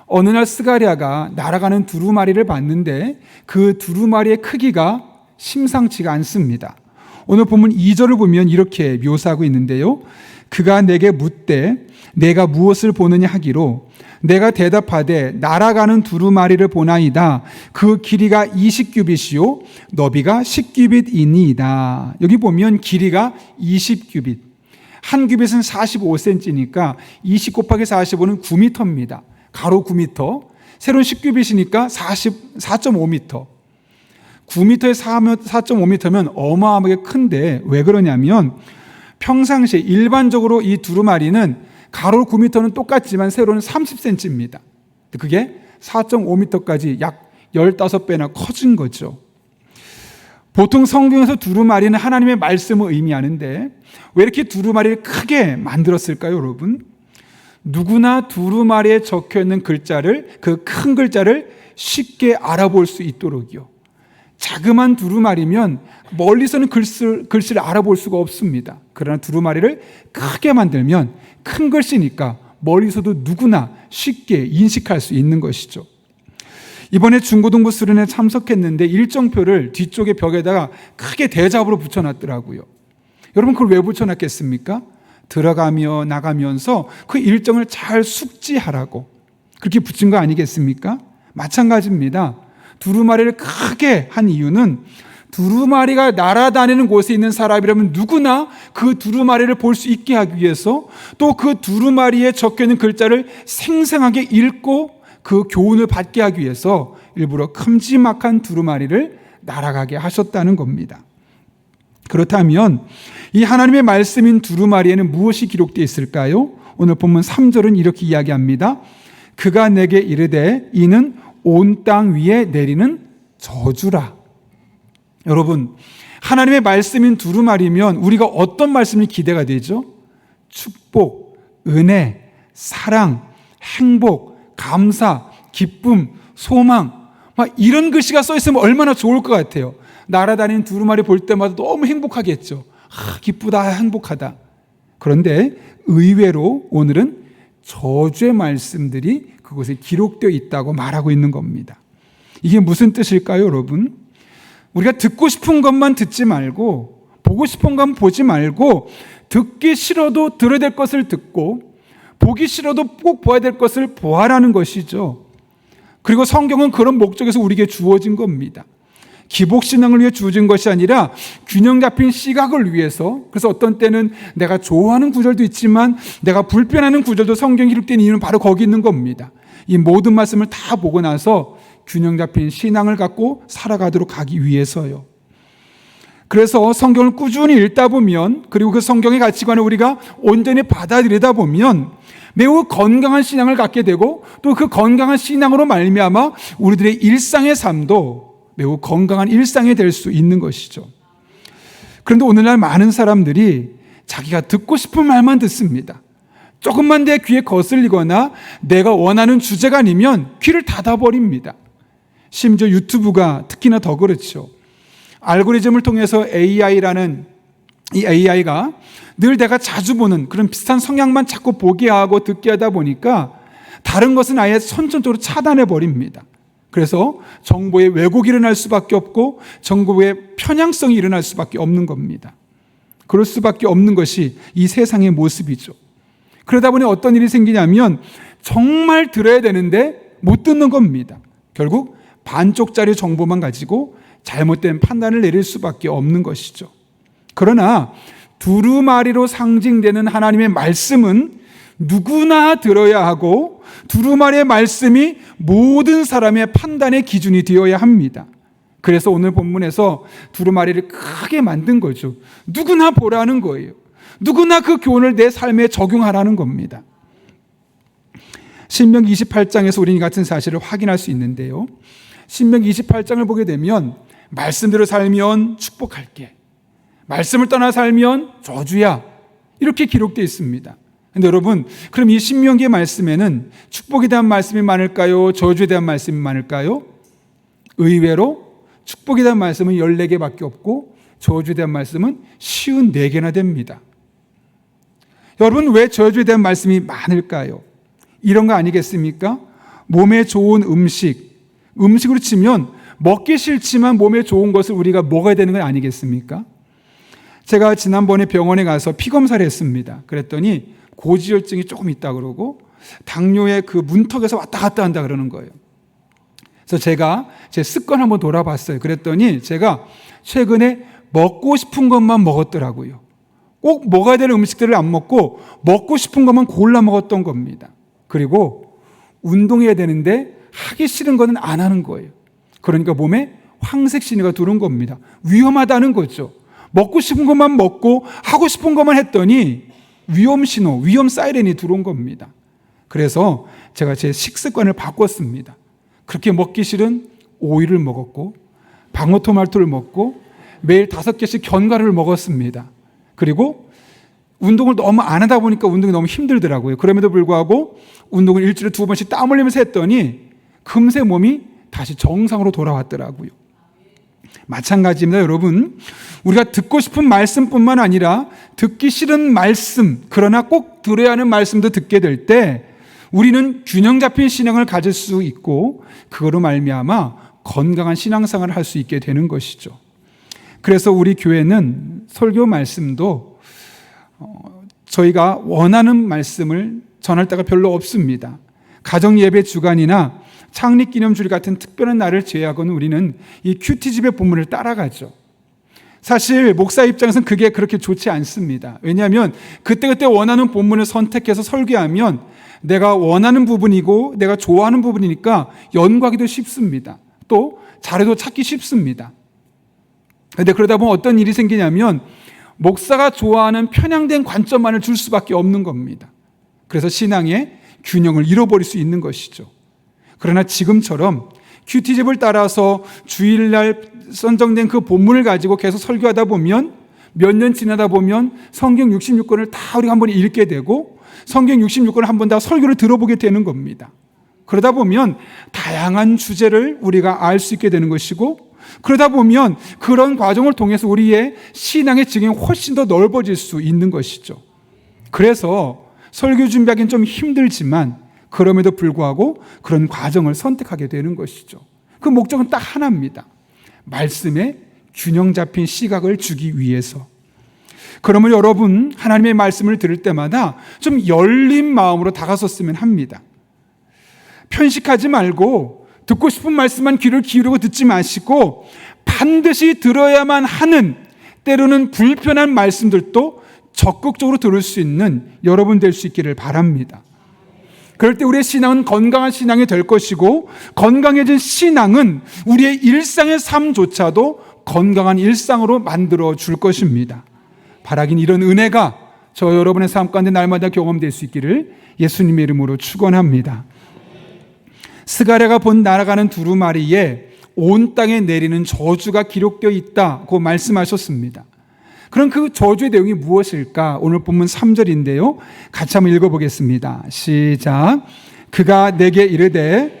어느 날 스가랴가 날아가는 두루마리를 봤는데 그 두루마리의 크기가 심상치가 않습니다. 오늘 본문 2절을 보면 이렇게 묘사하고 있는데요. 그가 내게 묻되 내가 무엇을 보느냐 하기로 내가 대답하되 날아가는 두루마리를 보나이다. 그 길이가 20규빗이요 너비가 10규빗이니이다. 여기 보면 길이가 20규빗. 한 규빗은 45cm니까 20 곱하기 45는 9m입니다. 가로 9m. 세로는 10규빗이니까 4.5m. 9m에 4.5m면 어마어마하게 큰데 왜 그러냐면 평상시에 일반적으로 이 두루마리는 가로 9m는 똑같지만 세로는 30cm입니다. 그게 4.5m까지 약 15배나 커진 거죠. 보통 성경에서 두루마리는 하나님의 말씀을 의미하는데 왜 이렇게 두루마리를 크게 만들었을까요, 여러분? 누구나 두루마리에 적혀 있는 글자를, 그 큰 글자를 쉽게 알아볼 수 있도록이요. 자그만 두루마리면 멀리서는 글씨를 알아볼 수가 없습니다. 그러나 두루마리를 크게 만들면 큰 글씨니까 멀리서도 누구나 쉽게 인식할 수 있는 것이죠. 이번에 중고등부 수련회 참석했는데 일정표를 뒤쪽에 벽에다가 크게 대잡으로 붙여놨더라고요. 여러분 그걸 왜 붙여놨겠습니까? 들어가며 나가면서 그 일정을 잘 숙지하라고 그렇게 붙인 거 아니겠습니까? 마찬가지입니다. 두루마리를 크게 한 이유는 두루마리가 날아다니는 곳에 있는 사람이라면 누구나 그 두루마리를 볼 수 있게 하기 위해서, 또 그 두루마리에 적혀있는 글자를 생생하게 읽고 그 교훈을 받게 하기 위해서 일부러 큼지막한 두루마리를 날아가게 하셨다는 겁니다. 그렇다면 이 하나님의 말씀인 두루마리에는 무엇이 기록되어 있을까요? 오늘 본문 3절은 이렇게 이야기합니다. 그가 내게 이르되 이는 온 땅 위에 내리는 저주라. 여러분, 하나님의 말씀인 두루마리면 우리가 어떤 말씀이 기대가 되죠? 축복, 은혜, 사랑, 행복, 감사, 기쁨, 소망, 막 이런 글씨가 써 있으면 얼마나 좋을 것 같아요. 날아다니는 두루마리 볼 때마다 너무 행복하겠죠. 기쁘다, 행복하다. 그런데 의외로 오늘은 저주의 말씀들이 그곳에 기록되어 있다고 말하고 있는 겁니다. 이게 무슨 뜻일까요, 여러분? 우리가 듣고 싶은 것만 듣지 말고, 보고 싶은 것만 보지 말고, 듣기 싫어도 들어야 될 것을 듣고, 보기 싫어도 꼭 봐야 될 것을 보아라는 것이죠. 그리고 성경은 그런 목적에서 우리에게 주어진 겁니다. 기복신앙을 위해 주어진 것이 아니라 균형 잡힌 시각을 위해서. 그래서 어떤 때는 내가 좋아하는 구절도 있지만 내가 불편하는 구절도 성경에 기록된 이유는 바로 거기 있는 겁니다. 이 모든 말씀을 다 보고 나서 균형 잡힌 신앙을 갖고 살아가도록 하기 위해서요. 그래서 성경을 꾸준히 읽다 보면, 그리고 그 성경의 가치관을 우리가 온전히 받아들이다 보면 매우 건강한 신앙을 갖게 되고, 또 그 건강한 신앙으로 말미암아 우리들의 일상의 삶도 매우 건강한 일상이 될 수 있는 것이죠. 그런데 오늘날 많은 사람들이 자기가 듣고 싶은 말만 듣습니다. 조금만 내 귀에 거슬리거나 내가 원하는 주제가 아니면 귀를 닫아버립니다. 심지어 유튜브가 특히나 더 그렇죠. 알고리즘을 통해서 AI라는 이 AI가 늘 내가 자주 보는 그런 비슷한 성향만 자꾸 보게 하고 듣게 하다 보니까 다른 것은 아예 선천적으로 차단해 버립니다. 그래서 정보의 왜곡이 일어날 수밖에 없고 정보의 편향성이 일어날 수밖에 없는 겁니다. 그럴 수밖에 없는 것이 이 세상의 모습이죠. 그러다 보니 어떤 일이 생기냐면 정말 들어야 되는데 못 듣는 겁니다. 결국 반쪽짜리 정보만 가지고 잘못된 판단을 내릴 수밖에 없는 것이죠. 그러나 두루마리로 상징되는 하나님의 말씀은 누구나 들어야 하고, 두루마리의 말씀이 모든 사람의 판단의 기준이 되어야 합니다. 그래서 오늘 본문에서 두루마리를 크게 만든 거죠. 누구나 보라는 거예요. 누구나 그 교훈을 내 삶에 적용하라는 겁니다. 신명기 28장에서 우리는 이 같은 사실을 확인할 수 있는데요. 신명기 28장을 보게 되면 말씀대로 살면 축복할게, 말씀을 떠나 살면 저주야, 이렇게 기록되어 있습니다. 근데 여러분, 그럼 이 신명기의 말씀에는 축복에 대한 말씀이 많을까요? 저주에 대한 말씀이 많을까요? 의외로 축복에 대한 말씀은 14개밖에 없고 저주에 대한 말씀은 54개나 됩니다. 여러분, 왜 저주에 대한 말씀이 많을까요? 이런 거 아니겠습니까? 몸에 좋은 음식으로 치면 먹기 싫지만 몸에 좋은 것을 우리가 먹어야 되는 건 아니겠습니까? 제가 지난번에 병원에 가서 피검사를 했습니다. 그랬더니 고지혈증이 조금 있다 그러고 당뇨의 그 문턱에서 왔다 갔다 한다 그러는 거예요. 그래서 제가 제 습관 한번 돌아봤어요. 그랬더니 제가 최근에 먹고 싶은 것만 먹었더라고요. 꼭 먹어야 되는 음식들을 안 먹고 먹고 싶은 것만 골라 먹었던 겁니다. 그리고 운동해야 되는데 하기 싫은 거는 안 하는 거예요. 그러니까 몸에 황색 신호가 들어온 겁니다. 위험하다는 거죠. 먹고 싶은 것만 먹고 하고 싶은 것만 했더니 위험 신호, 위험 사이렌이 들어온 겁니다. 그래서 제가 제 식습관을 바꿨습니다. 그렇게 먹기 싫은 오이를 먹었고 방울토마토를 먹고 매일 5개씩 견과류를 먹었습니다. 그리고 운동을 너무 안 하다 보니까 운동이 너무 힘들더라고요. 그럼에도 불구하고 운동을 일주일에 2번씩 땀 흘리면서 했더니 금세 몸이 다시 정상으로 돌아왔더라고요. 마찬가지입니다, 여러분. 우리가 듣고 싶은 말씀뿐만 아니라 듣기 싫은 말씀, 그러나 꼭 들어야 하는 말씀도 듣게 될 때 우리는 균형 잡힌 신앙을 가질 수 있고 그거로 말미암아 건강한 신앙생활을 할 수 있게 되는 것이죠. 그래서 우리 교회는 설교 말씀도 저희가 원하는 말씀을 전할 때가 별로 없습니다. 가정예배 주간이나 창립기념주일 같은 특별한 날을 제외하고는 우리는 이 큐티집의 본문을 따라가죠. 사실 목사 입장에서는 그게 그렇게 좋지 않습니다. 왜냐하면 그때그때 원하는 본문을 선택해서 설교하면 내가 원하는 부분이고 내가 좋아하는 부분이니까 연구하기도 쉽습니다. 또 자료도 찾기 쉽습니다. 그런데 그러다 보면 어떤 일이 생기냐면 목사가 좋아하는 편향된 관점만을 줄 수밖에 없는 겁니다. 그래서 신앙의 균형을 잃어버릴 수 있는 것이죠. 그러나 지금처럼 큐티집을 따라서 주일날 선정된 그 본문을 가지고 계속 설교하다 보면 몇 년 지나다 보면 성경 66권을 다 우리가 한 번에 읽게 되고 성경 66권을 한 번 다 설교를 들어보게 되는 겁니다. 그러다 보면 다양한 주제를 우리가 알 수 있게 되는 것이고 그러다 보면 그런 과정을 통해서 우리의 신앙의 지경이 훨씬 더 넓어질 수 있는 것이죠. 그래서 설교 준비하기는 좀 힘들지만 그럼에도 불구하고 그런 과정을 선택하게 되는 것이죠. 그 목적은 딱 하나입니다. 말씀에 균형 잡힌 시각을 주기 위해서. 그러면 여러분 하나님의 말씀을 들을 때마다 좀 열린 마음으로 다가섰으면 합니다. 편식하지 말고 듣고 싶은 말씀만 귀를 기울이고 듣지 마시고 반드시 들어야만 하는 때로는 불편한 말씀들도 적극적으로 들을 수 있는 여러분 될 수 있기를 바랍니다. 그럴 때 우리의 신앙은 건강한 신앙이 될 것이고 건강해진 신앙은 우리의 일상의 삶조차도 건강한 일상으로 만들어 줄 것입니다. 바라긴 이런 은혜가 저 여러분의 삶 가운데 날마다 경험될 수 있기를 예수님의 이름으로 축원합니다. 스가랴가 본 날아가는 두루마리에 온 땅에 내리는 저주가 기록되어 있다고 말씀하셨습니다. 그럼 그 저주의 내용이 무엇일까? 오늘 본문 3절인데요. 같이 한번 읽어보겠습니다. 시작. 그가 내게 이르되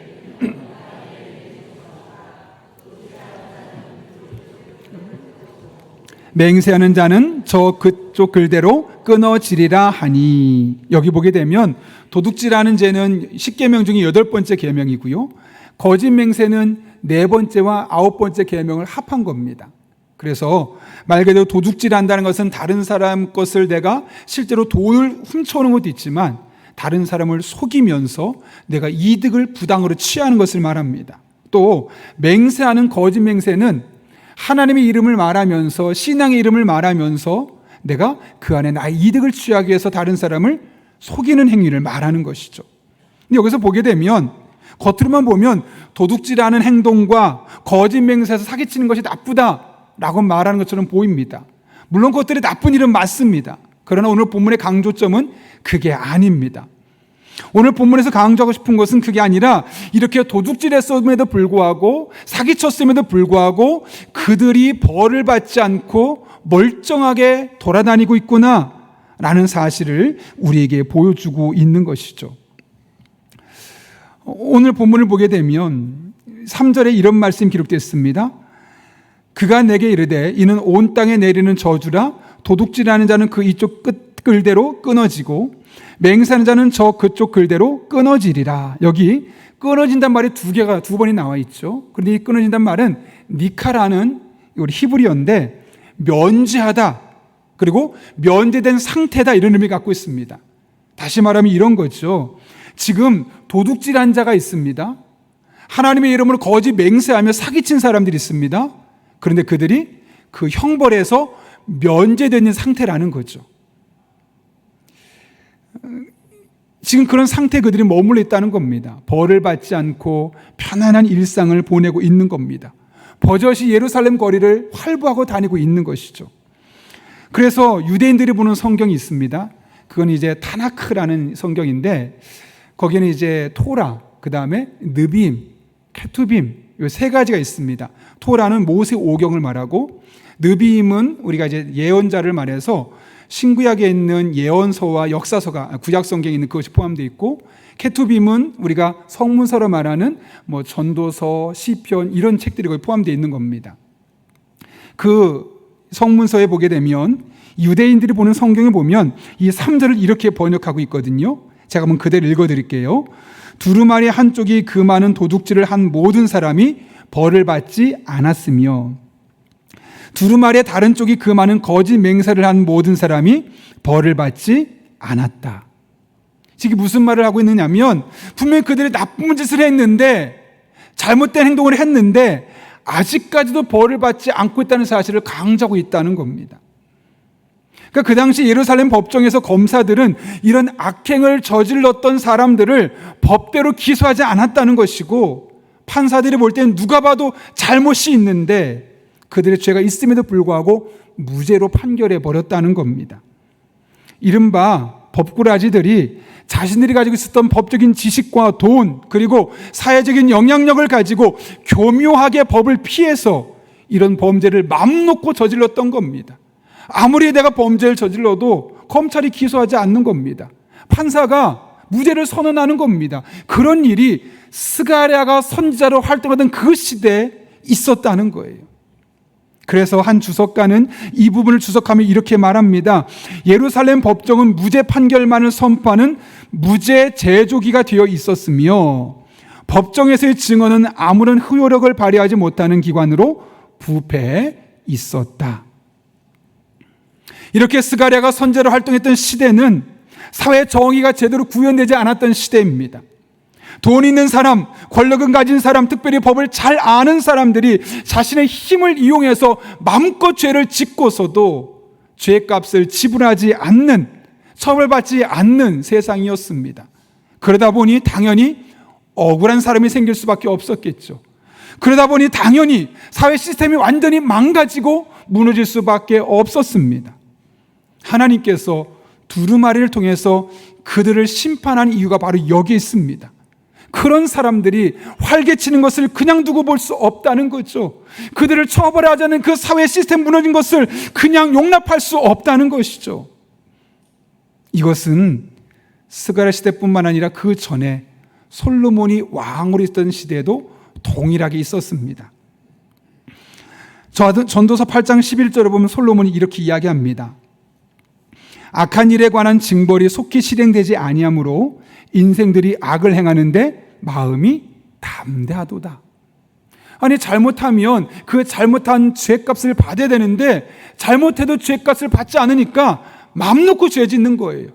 맹세하는 자는 저 그쪽 글대로 끊어지리라 하니. 여기 보게 되면 도둑질하는 죄는 10계명 중에 8번째 계명이고요. 거짓 맹세는 4번째와 9번째 계명을 합한 겁니다. 그래서 말 그대로 도둑질한다는 것은 다른 사람 것을 내가 실제로 돈을 훔쳐오는 것도 있지만 다른 사람을 속이면서 내가 이득을 부당으로 취하는 것을 말합니다. 또 맹세하는 거짓 맹세는 하나님의 이름을 말하면서 신앙의 이름을 말하면서 내가 그 안에 나의 이득을 취하기 위해서 다른 사람을 속이는 행위를 말하는 것이죠. 근데 여기서 보게 되면 겉으로만 보면 도둑질하는 행동과 거짓 맹세해서 사기치는 것이 나쁘다라고 말하는 것처럼 보입니다. 물론 그것들이 나쁜 일은 맞습니다. 그러나 오늘 본문의 강조점은 그게 아닙니다. 오늘 본문에서 강조하고 싶은 것은 그게 아니라 이렇게 도둑질했음에도 불구하고 사기쳤음에도 불구하고 그들이 벌을 받지 않고 멀쩡하게 돌아다니고 있구나 라는 사실을 우리에게 보여주고 있는 것이죠. 오늘 본문을 보게 되면 3절에 이런 말씀이 기록되어 있습니다. 그가 내게 이르되 이는 온 땅에 내리는 저주라. 도둑질하는 자는 그 이쪽 글대로 끊어지고 맹세하는 자는 저 그쪽 글대로 끊어지리라. 여기 끊어진단 말이 두 번이 나와 있죠. 그런데 이 끊어진단 말은 니카라는 우리 히브리어인데 면제하다 그리고 면제된 상태다 이런 의미 갖고 있습니다. 다시 말하면 이런 거죠. 지금 도둑질한 자가 있습니다. 하나님의 이름으로 거짓 맹세하며 사기친 사람들이 있습니다. 그런데 그들이 그 형벌에서 면제되는 상태라는 거죠. 지금 그런 상태에 그들이 머물러 있다는 겁니다. 벌을 받지 않고 편안한 일상을 보내고 있는 겁니다. 버젓이 예루살렘 거리를 활보하고 다니고 있는 것이죠. 그래서 유대인들이 보는 성경이 있습니다. 그건 이제 타나크라는 성경인데 거기는 이제 토라, 그 다음에 느빔, 케투빔 이 세 가지가 있습니다. 토라는 모세 오경을 말하고 느빔은 우리가 이제 예언자를 말해서 신구약에 있는 예언서와 역사서가 구약 성경에 있는 그것이 포함되어 있고, 케투빔은 우리가 성문서로 말하는 전도서, 시편 이런 책들이 거기 포함되어 있는 겁니다. 그 성문서에 보게 되면 유대인들이 보는 성경에 보면 이 3절을 이렇게 번역하고 있거든요. 제가 한번 그대로 읽어드릴게요. 두루마리 한쪽이 그 많은 도둑질을 한 모든 사람이 벌을 받지 않았으며, 두루마리의 다른 쪽이 그 많은 거짓 맹세를 한 모든 사람이 벌을 받지 않았다. 이게 무슨 말을 하고 있느냐면, 분명히 그들이 나쁜 짓을 했는데, 잘못된 행동을 했는데 아직까지도 벌을 받지 않고 있다는 사실을 강조하고 있다는 겁니다. 그러니까 그 당시 예루살렘 법정에서 검사들은 이런 악행을 저질렀던 사람들을 법대로 기소하지 않았다는 것이고, 판사들이 볼 때는 누가 봐도 잘못이 있는데 그들의 죄가 있음에도 불구하고 무죄로 판결해 버렸다는 겁니다. 이른바 법꾸라지들이 자신들이 가지고 있었던 법적인 지식과 돈, 그리고 사회적인 영향력을 가지고 교묘하게 법을 피해서 이런 범죄를 맘 놓고 저질렀던 겁니다. 아무리 내가 범죄를 저질러도 검찰이 기소하지 않는 겁니다. 판사가 무죄를 선언하는 겁니다. 그런 일이 스가랴가 선지자로 활동하던 그 시대에 있었다는 거예요. 그래서 한 주석가는 이 부분을 주석하며 이렇게 말합니다. 예루살렘 법정은 무죄 판결만을 선포하는 무죄 제조기가 되어 있었으며, 법정에서의 증언은 아무런 효력을 발휘하지 못하는 기관으로 부패해 있었다. 이렇게 스가랴가 선지자로 활동했던 시대는 사회 정의가 제대로 구현되지 않았던 시대입니다. 돈 있는 사람, 권력을 가진 사람, 특별히 법을 잘 아는 사람들이 자신의 힘을 이용해서 마음껏 죄를 짓고서도 죄값을 지불하지 않는, 처벌받지 않는 세상이었습니다. 그러다 보니 당연히 억울한 사람이 생길 수밖에 없었겠죠. 그러다 보니 당연히 사회 시스템이 완전히 망가지고 무너질 수밖에 없었습니다. 하나님께서 두루마리를 통해서 그들을 심판한 이유가 바로 여기에 있습니다. 그런 사람들이 활개치는 것을 그냥 두고 볼 수 없다는 거죠. 그들을 처벌하자는 그 사회 시스템 무너진 것을 그냥 용납할 수 없다는 것이죠. 이것은 스가랴 시대뿐만 아니라 그 전에 솔로몬이 왕으로 있던 시대에도 동일하게 있었습니다. 전도서 8장 11절에 보면 솔로몬이 이렇게 이야기합니다. 악한 일에 관한 징벌이 속히 실행되지 아니하므로 인생들이 악을 행하는데 마음이 담대하도다. 아니, 잘못하면 그 잘못한 죄값을 받아야 되는데 잘못해도 죄값을 받지 않으니까 마음 놓고 죄 짓는 거예요.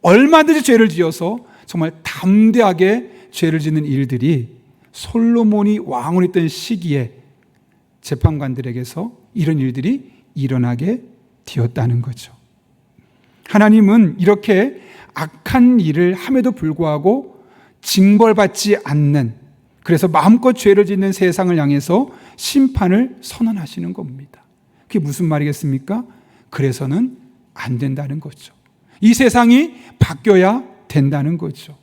얼마든지 죄를 지어서 정말 담대하게 죄를 짓는 일들이 솔로몬이 왕으로 있던 시기에 재판관들에게서 이런 일들이 일어나게 되었다는 거죠. 하나님은 이렇게 악한 일을 함에도 불구하고 징벌받지 않는, 그래서 마음껏 죄를 짓는 세상을 향해서 심판을 선언하시는 겁니다. 그게 무슨 말이겠습니까? 그래서는 안 된다는 거죠. 이 세상이 바뀌어야 된다는 거죠.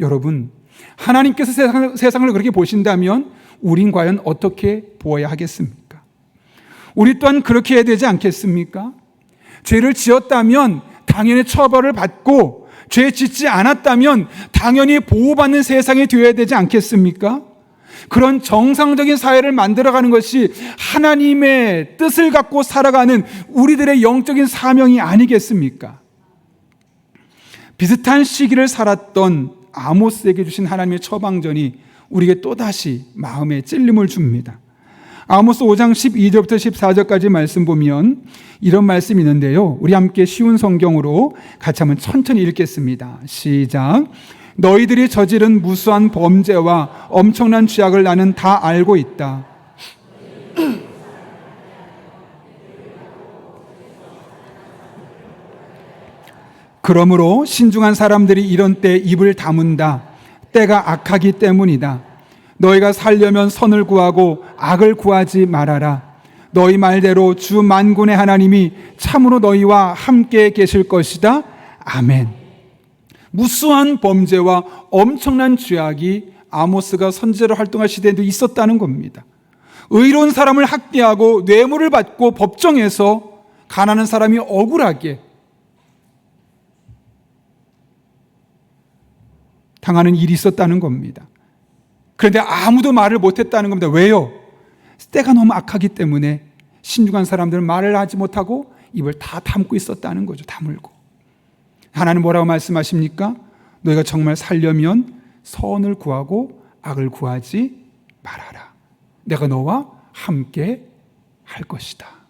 여러분, 하나님께서 세상을 그렇게 보신다면 우린 과연 어떻게 보아야 하겠습니까? 우리 또한 그렇게 해야 되지 않겠습니까? 죄를 지었다면 당연히 처벌을 받고, 죄 짓지 않았다면 당연히 보호받는 세상이 되어야 되지 않겠습니까? 그런 정상적인 사회를 만들어가는 것이 하나님의 뜻을 갖고 살아가는 우리들의 영적인 사명이 아니겠습니까? 비슷한 시기를 살았던 아모스에게 주신 하나님의 처방전이 우리에게 또다시 마음에 찔림을 줍니다. 아모스 5장 12절부터 14절까지 말씀 보면 이런 말씀이 있는데요. 우리 함께 쉬운 성경으로 같이 한번 천천히 읽겠습니다. 시작. 너희들이 저지른 무수한 범죄와 엄청난 죄악을 나는 다 알고 있다. 그러므로 신중한 사람들이 이런 때 입을 다문다. 때가 악하기 때문이다. 너희가 살려면 선을 구하고 악을 구하지 말아라. 너희 말대로 주 만군의 하나님이 참으로 너희와 함께 계실 것이다. 아멘. 무수한 범죄와 엄청난 죄악이 아모스가 선지자로 활동할 시대에도 있었다는 겁니다. 의로운 사람을 학대하고 뇌물을 받고 법정에서 가난한 사람이 억울하게 당하는 일이 있었다는 겁니다. 그런데 아무도 말을 못했다는 겁니다. 왜요? 때가 너무 악하기 때문에 신중한 사람들은 말을 하지 못하고 입을 다 담고 있었다는 거죠. 다물고. 하나님 뭐라고 말씀하십니까? 너희가 정말 살려면 선을 구하고 악을 구하지 말아라. 내가 너와 함께 할 것이다.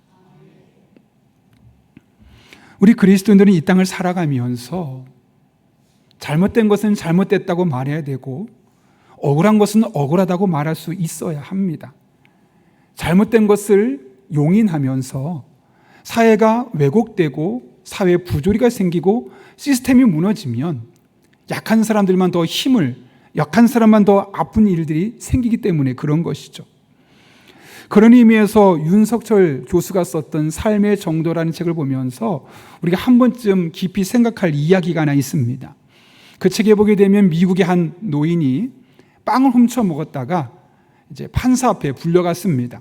우리 그리스도인들은 이 땅을 살아가면서 잘못된 것은 잘못됐다고 말해야 되고 억울한 것은 억울하다고 말할 수 있어야 합니다. 잘못된 것을 용인하면서 사회가 왜곡되고 사회에 부조리가 생기고 시스템이 무너지면 약한 사람들만 더 약한 사람만 더 아픈 일들이 생기기 때문에 그런 것이죠. 그런 의미에서 윤석철 교수가 썼던 삶의 정도라는 책을 보면서 우리가 한 번쯤 깊이 생각할 이야기가 하나 있습니다. 그 책에 보게 되면 미국의 한 노인이 빵을 훔쳐 먹었다가 이제 판사 앞에 불려갔습니다.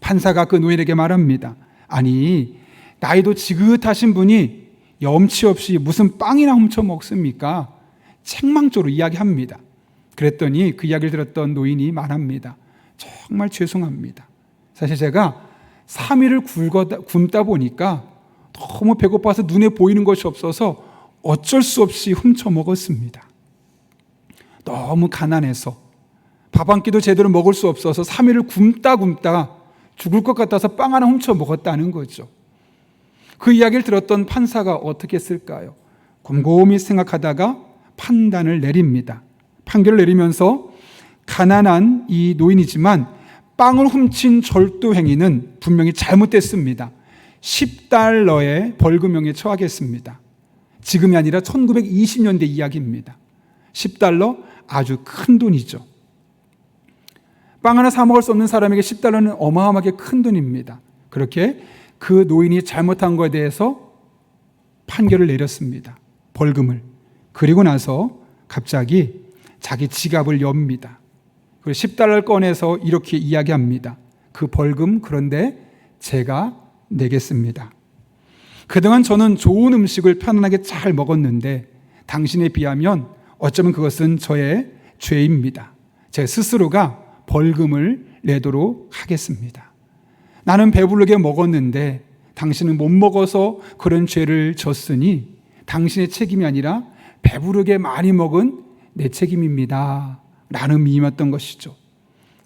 판사가 그 노인에게 말합니다. 아니, 나이도 지긋하신 분이 염치 없이 무슨 빵이나 훔쳐 먹습니까? 책망조로 이야기합니다. 그랬더니 그 이야기를 들었던 노인이 말합니다. 정말 죄송합니다. 사실 제가 3일을 굶다 보니까 너무 배고파서 눈에 보이는 것이 없어서 어쩔 수 없이 훔쳐 먹었습니다. 너무 가난해서 밥 한 끼도 제대로 먹을 수 없어서 3일을 굶다 죽을 것 같아서 빵 하나 훔쳐 먹었다는 거죠. 그 이야기를 들었던 판사가 어떻게 했을까요? 곰곰이 생각하다가 판단을 내립니다. 판결을 내리면서 가난한 이 노인이지만 빵을 훔친 절도 행위는 분명히 잘못됐습니다. 10달러의 벌금형에 처하겠습니다. 지금이 아니라 1920년대 이야기입니다. 10달러 아주 큰 돈이죠. 빵 하나 사 먹을 수 없는 사람에게 10달러는 어마어마하게 큰 돈입니다. 그렇게 그 노인이 잘못한 것에 대해서 판결을 내렸습니다. 벌금을. 그리고 나서 갑자기 자기 지갑을 엽니다. 그리고 10달러를 꺼내서 이렇게 이야기합니다. 그 벌금 그런데 제가 내겠습니다. 그동안 저는 좋은 음식을 편안하게 잘 먹었는데 당신에 비하면 어쩌면 그것은 저의 죄입니다. 제 스스로가 벌금을 내도록 하겠습니다. 나는 배부르게 먹었는데 당신은 못 먹어서 그런 죄를 졌으니 당신의 책임이 아니라 배부르게 많이 먹은 내 책임입니다. 라는 미임했던 것이죠.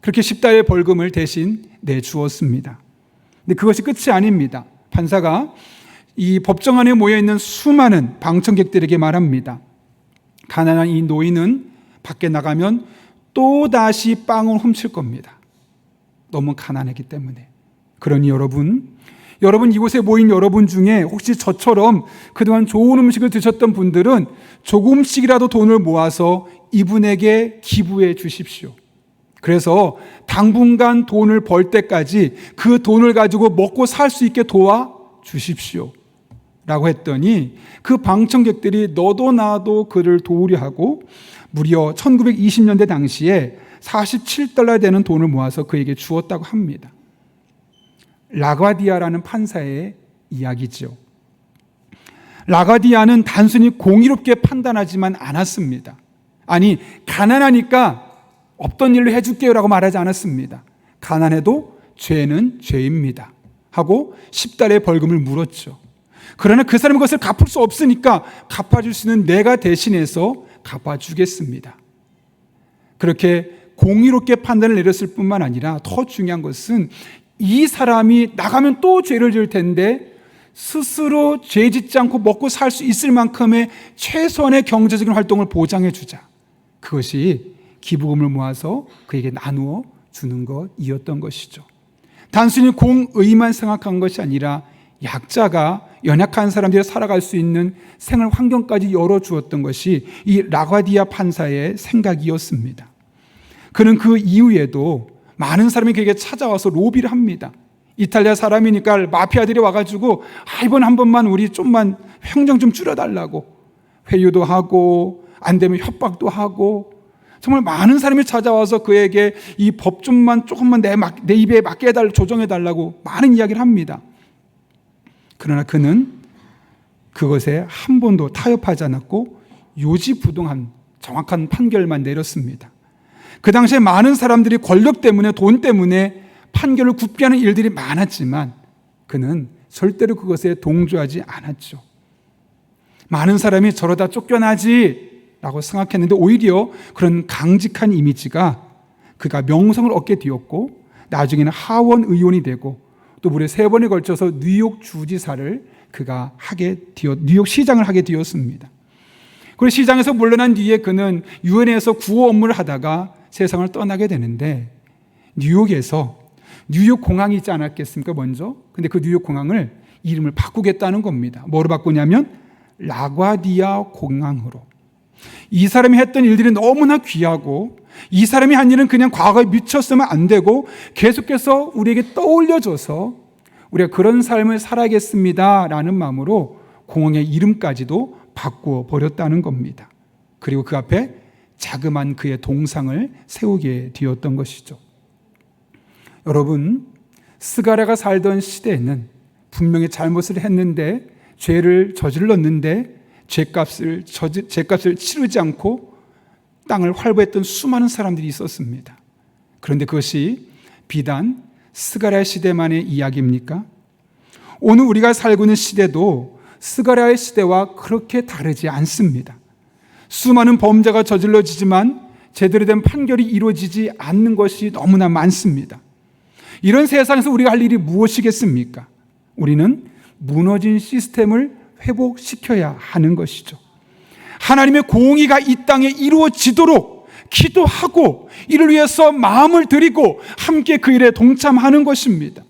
그렇게 10달러의 벌금을 대신 내주었습니다. 근데 그것이 끝이 아닙니다. 판사가 이 법정 안에 모여있는 수많은 방청객들에게 말합니다. 가난한 이 노인은 밖에 나가면 또다시 빵을 훔칠 겁니다. 너무 가난하기 때문에. 그러니 여러분 이곳에 모인 여러분 중에 혹시 저처럼 그동안 좋은 음식을 드셨던 분들은 조금씩이라도 돈을 모아서 이분에게 기부해 주십시오. 그래서 당분간 돈을 벌 때까지 그 돈을 가지고 먹고 살 수 있게 도와 주십시오. 라고 했더니 그 방청객들이 너도 나도 그를 도우려 하고 무려 1920년대 당시에 47달러 되는 돈을 모아서 그에게 주었다고 합니다. 라과디아라는 판사의 이야기죠. 라과디아는 단순히 공의롭게 판단하지만 않았습니다. 아니, 가난하니까 없던 일로 해줄게요 라고 말하지 않았습니다. 가난해도 죄는 죄입니다 하고 10달러의 벌금을 물었죠. 그러나 그 사람은 그것을 갚을 수 없으니까 갚아줄 수 있는 내가 대신해서 갚아주겠습니다. 그렇게 공의롭게 판단을 내렸을 뿐만 아니라 더 중요한 것은 이 사람이 나가면 또 죄를 지을 텐데 스스로 죄 짓지 않고 먹고 살 수 있을 만큼의 최소한의 경제적인 활동을 보장해 주자. 그것이 기부금을 모아서 그에게 나누어 주는 것이었던 것이죠. 단순히 공의만 생각한 것이 아니라 약자가 연약한 사람들이 살아갈 수 있는 생활 환경까지 열어주었던 것이 이 라과디아 판사의 생각이었습니다. 그는 그 이후에도 많은 사람이 그에게 찾아와서 로비를 합니다. 이탈리아 사람이니까 마피아들이 와가지고 이번 한 번만 우리 좀만 형정 좀 줄여달라고 회유도 하고 안 되면 협박도 하고 정말 많은 사람이 찾아와서 그에게 이 법 좀만 조금만 내 입에 맞게 조정해달라고 많은 이야기를 합니다. 그러나 그는 그것에 한 번도 타협하지 않았고 요지부동한 정확한 판결만 내렸습니다. 그 당시에 많은 사람들이 권력 때문에, 돈 때문에 판결을 굽게 하는 일들이 많았지만 그는 절대로 그것에 동조하지 않았죠. 많은 사람이 저러다 쫓겨나지 라고 생각했는데 오히려 그런 강직한 이미지가 그가 명성을 얻게 되었고 나중에는 하원 의원이 되고 또 무려 3번에 걸쳐서 뉴욕 주지사를 그가 뉴욕 시장을 하게 되었습니다. 그리고 시장에서 물러난 뒤에 그는 유엔에서 구호 업무를 하다가 세상을 떠나게 되는데 뉴욕에서 뉴욕 공항이 있지 않았겠습니까 먼저? 근데 그 뉴욕 공항을 이름을 바꾸겠다는 겁니다. 뭐로 바꾸냐면 라과디아 공항으로. 이 사람이 했던 일들이 너무나 귀하고 이 사람이 한 일은 그냥 과거에 미쳤으면 안 되고 계속해서 우리에게 떠올려줘서 우리가 그런 삶을 살아야겠습니다 라는 마음으로 공항의 이름까지도 바꾸어 버렸다는 겁니다. 그리고 그 앞에 자그만 그의 동상을 세우게 되었던 것이죠. 여러분, 스가랴가 살던 시대에는 분명히 잘못을 했는데 죄를 저질렀는데 죄값을 치르지 않고 땅을 활보했던 수많은 사람들이 있었습니다. 그런데 그것이 비단 스가랴 시대만의 이야기입니까? 오늘 우리가 살고 있는 시대도 스가랴의 시대와 그렇게 다르지 않습니다. 수많은 범죄가 저질러지지만 제대로 된 판결이 이루어지지 않는 것이 너무나 많습니다. 이런 세상에서 우리가 할 일이 무엇이겠습니까? 우리는 무너진 시스템을 회복시켜야 하는 것이죠. 하나님의 공의가 이 땅에 이루어지도록 기도하고 이를 위해서 마음을 들이고 함께 그 일에 동참하는 것입니다.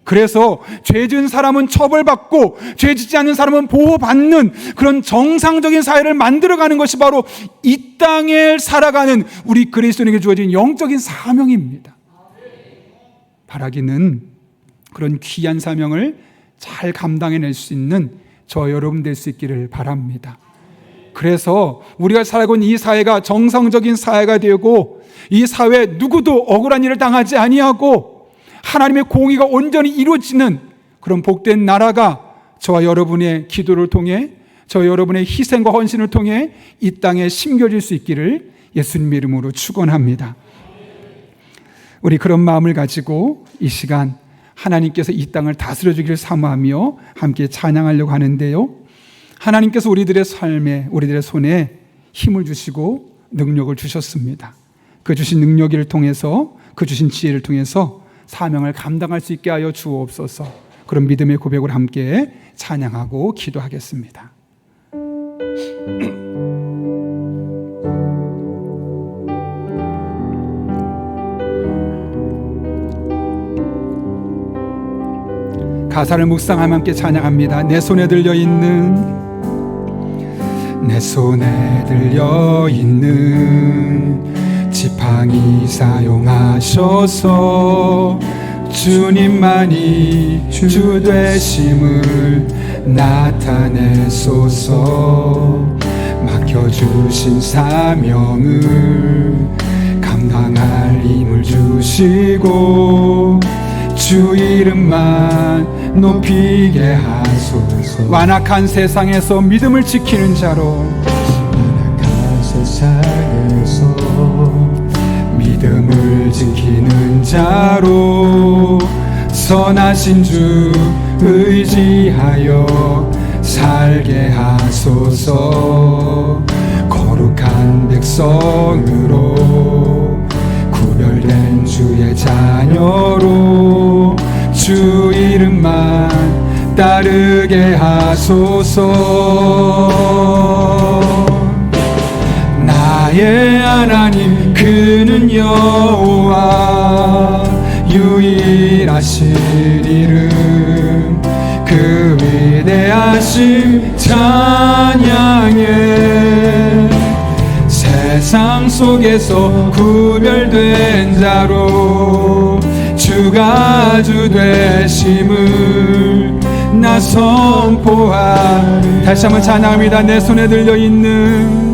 그래서 죄 지은 사람은 처벌받고 죄 짓지 않는 사람은 보호받는 그런 정상적인 사회를 만들어가는 것이 바로 이 땅에 살아가는 우리 그리스도인에게 주어진 영적인 사명입니다. 바라기는 그런 귀한 사명을 잘 감당해낼 수 있는 저 여러분 될 수 있기를 바랍니다. 그래서 우리가 살고 있는 이 사회가 정상적인 사회가 되고 이 사회에 누구도 억울한 일을 당하지 아니하고 하나님의 공의가 온전히 이루어지는 그런 복된 나라가 저와 여러분의 기도를 통해 저 여러분의 희생과 헌신을 통해 이 땅에 심겨질 수 있기를 예수님의 이름으로 축원합니다. 우리 그런 마음을 가지고 이 시간 하나님께서 이 땅을 다스려 주기를 사모하며 함께 찬양하려고 하는데요. 하나님께서 우리들의 삶에 우리들의 손에 힘을 주시고 능력을 주셨습니다. 그 주신 능력을 통해서 그 주신 지혜를 통해서 사명을 감당할 수 있게 하여 주옵소서. 그런 믿음의 고백을 함께 찬양하고 기도하겠습니다. 가사를 묵상하며 함께 찬양합니다. 내 손에 들려 있는 지팡이 사용하셔서 주님만이 주 되심을 나타내소서. 맡겨주신 사명을 감당할 힘을 주시고 주 이름만 높이게 하소서. 완악한 세상에서 믿음을 지키는 자로 믿음을 지키는 자로 선하신 주 의지하여 살게 하소서. 거룩한 백성으로 구별된 주의 자녀로 주 이름만 따르게 하소서. 나의 하나님 그는 여호와 유일하신 이름 그 위대하심 찬양해. 세상 속에서 구별된 자로 주가 주 되심을 나 선포하리. 다시 한번 찬양합니다. 내 손에 들려있는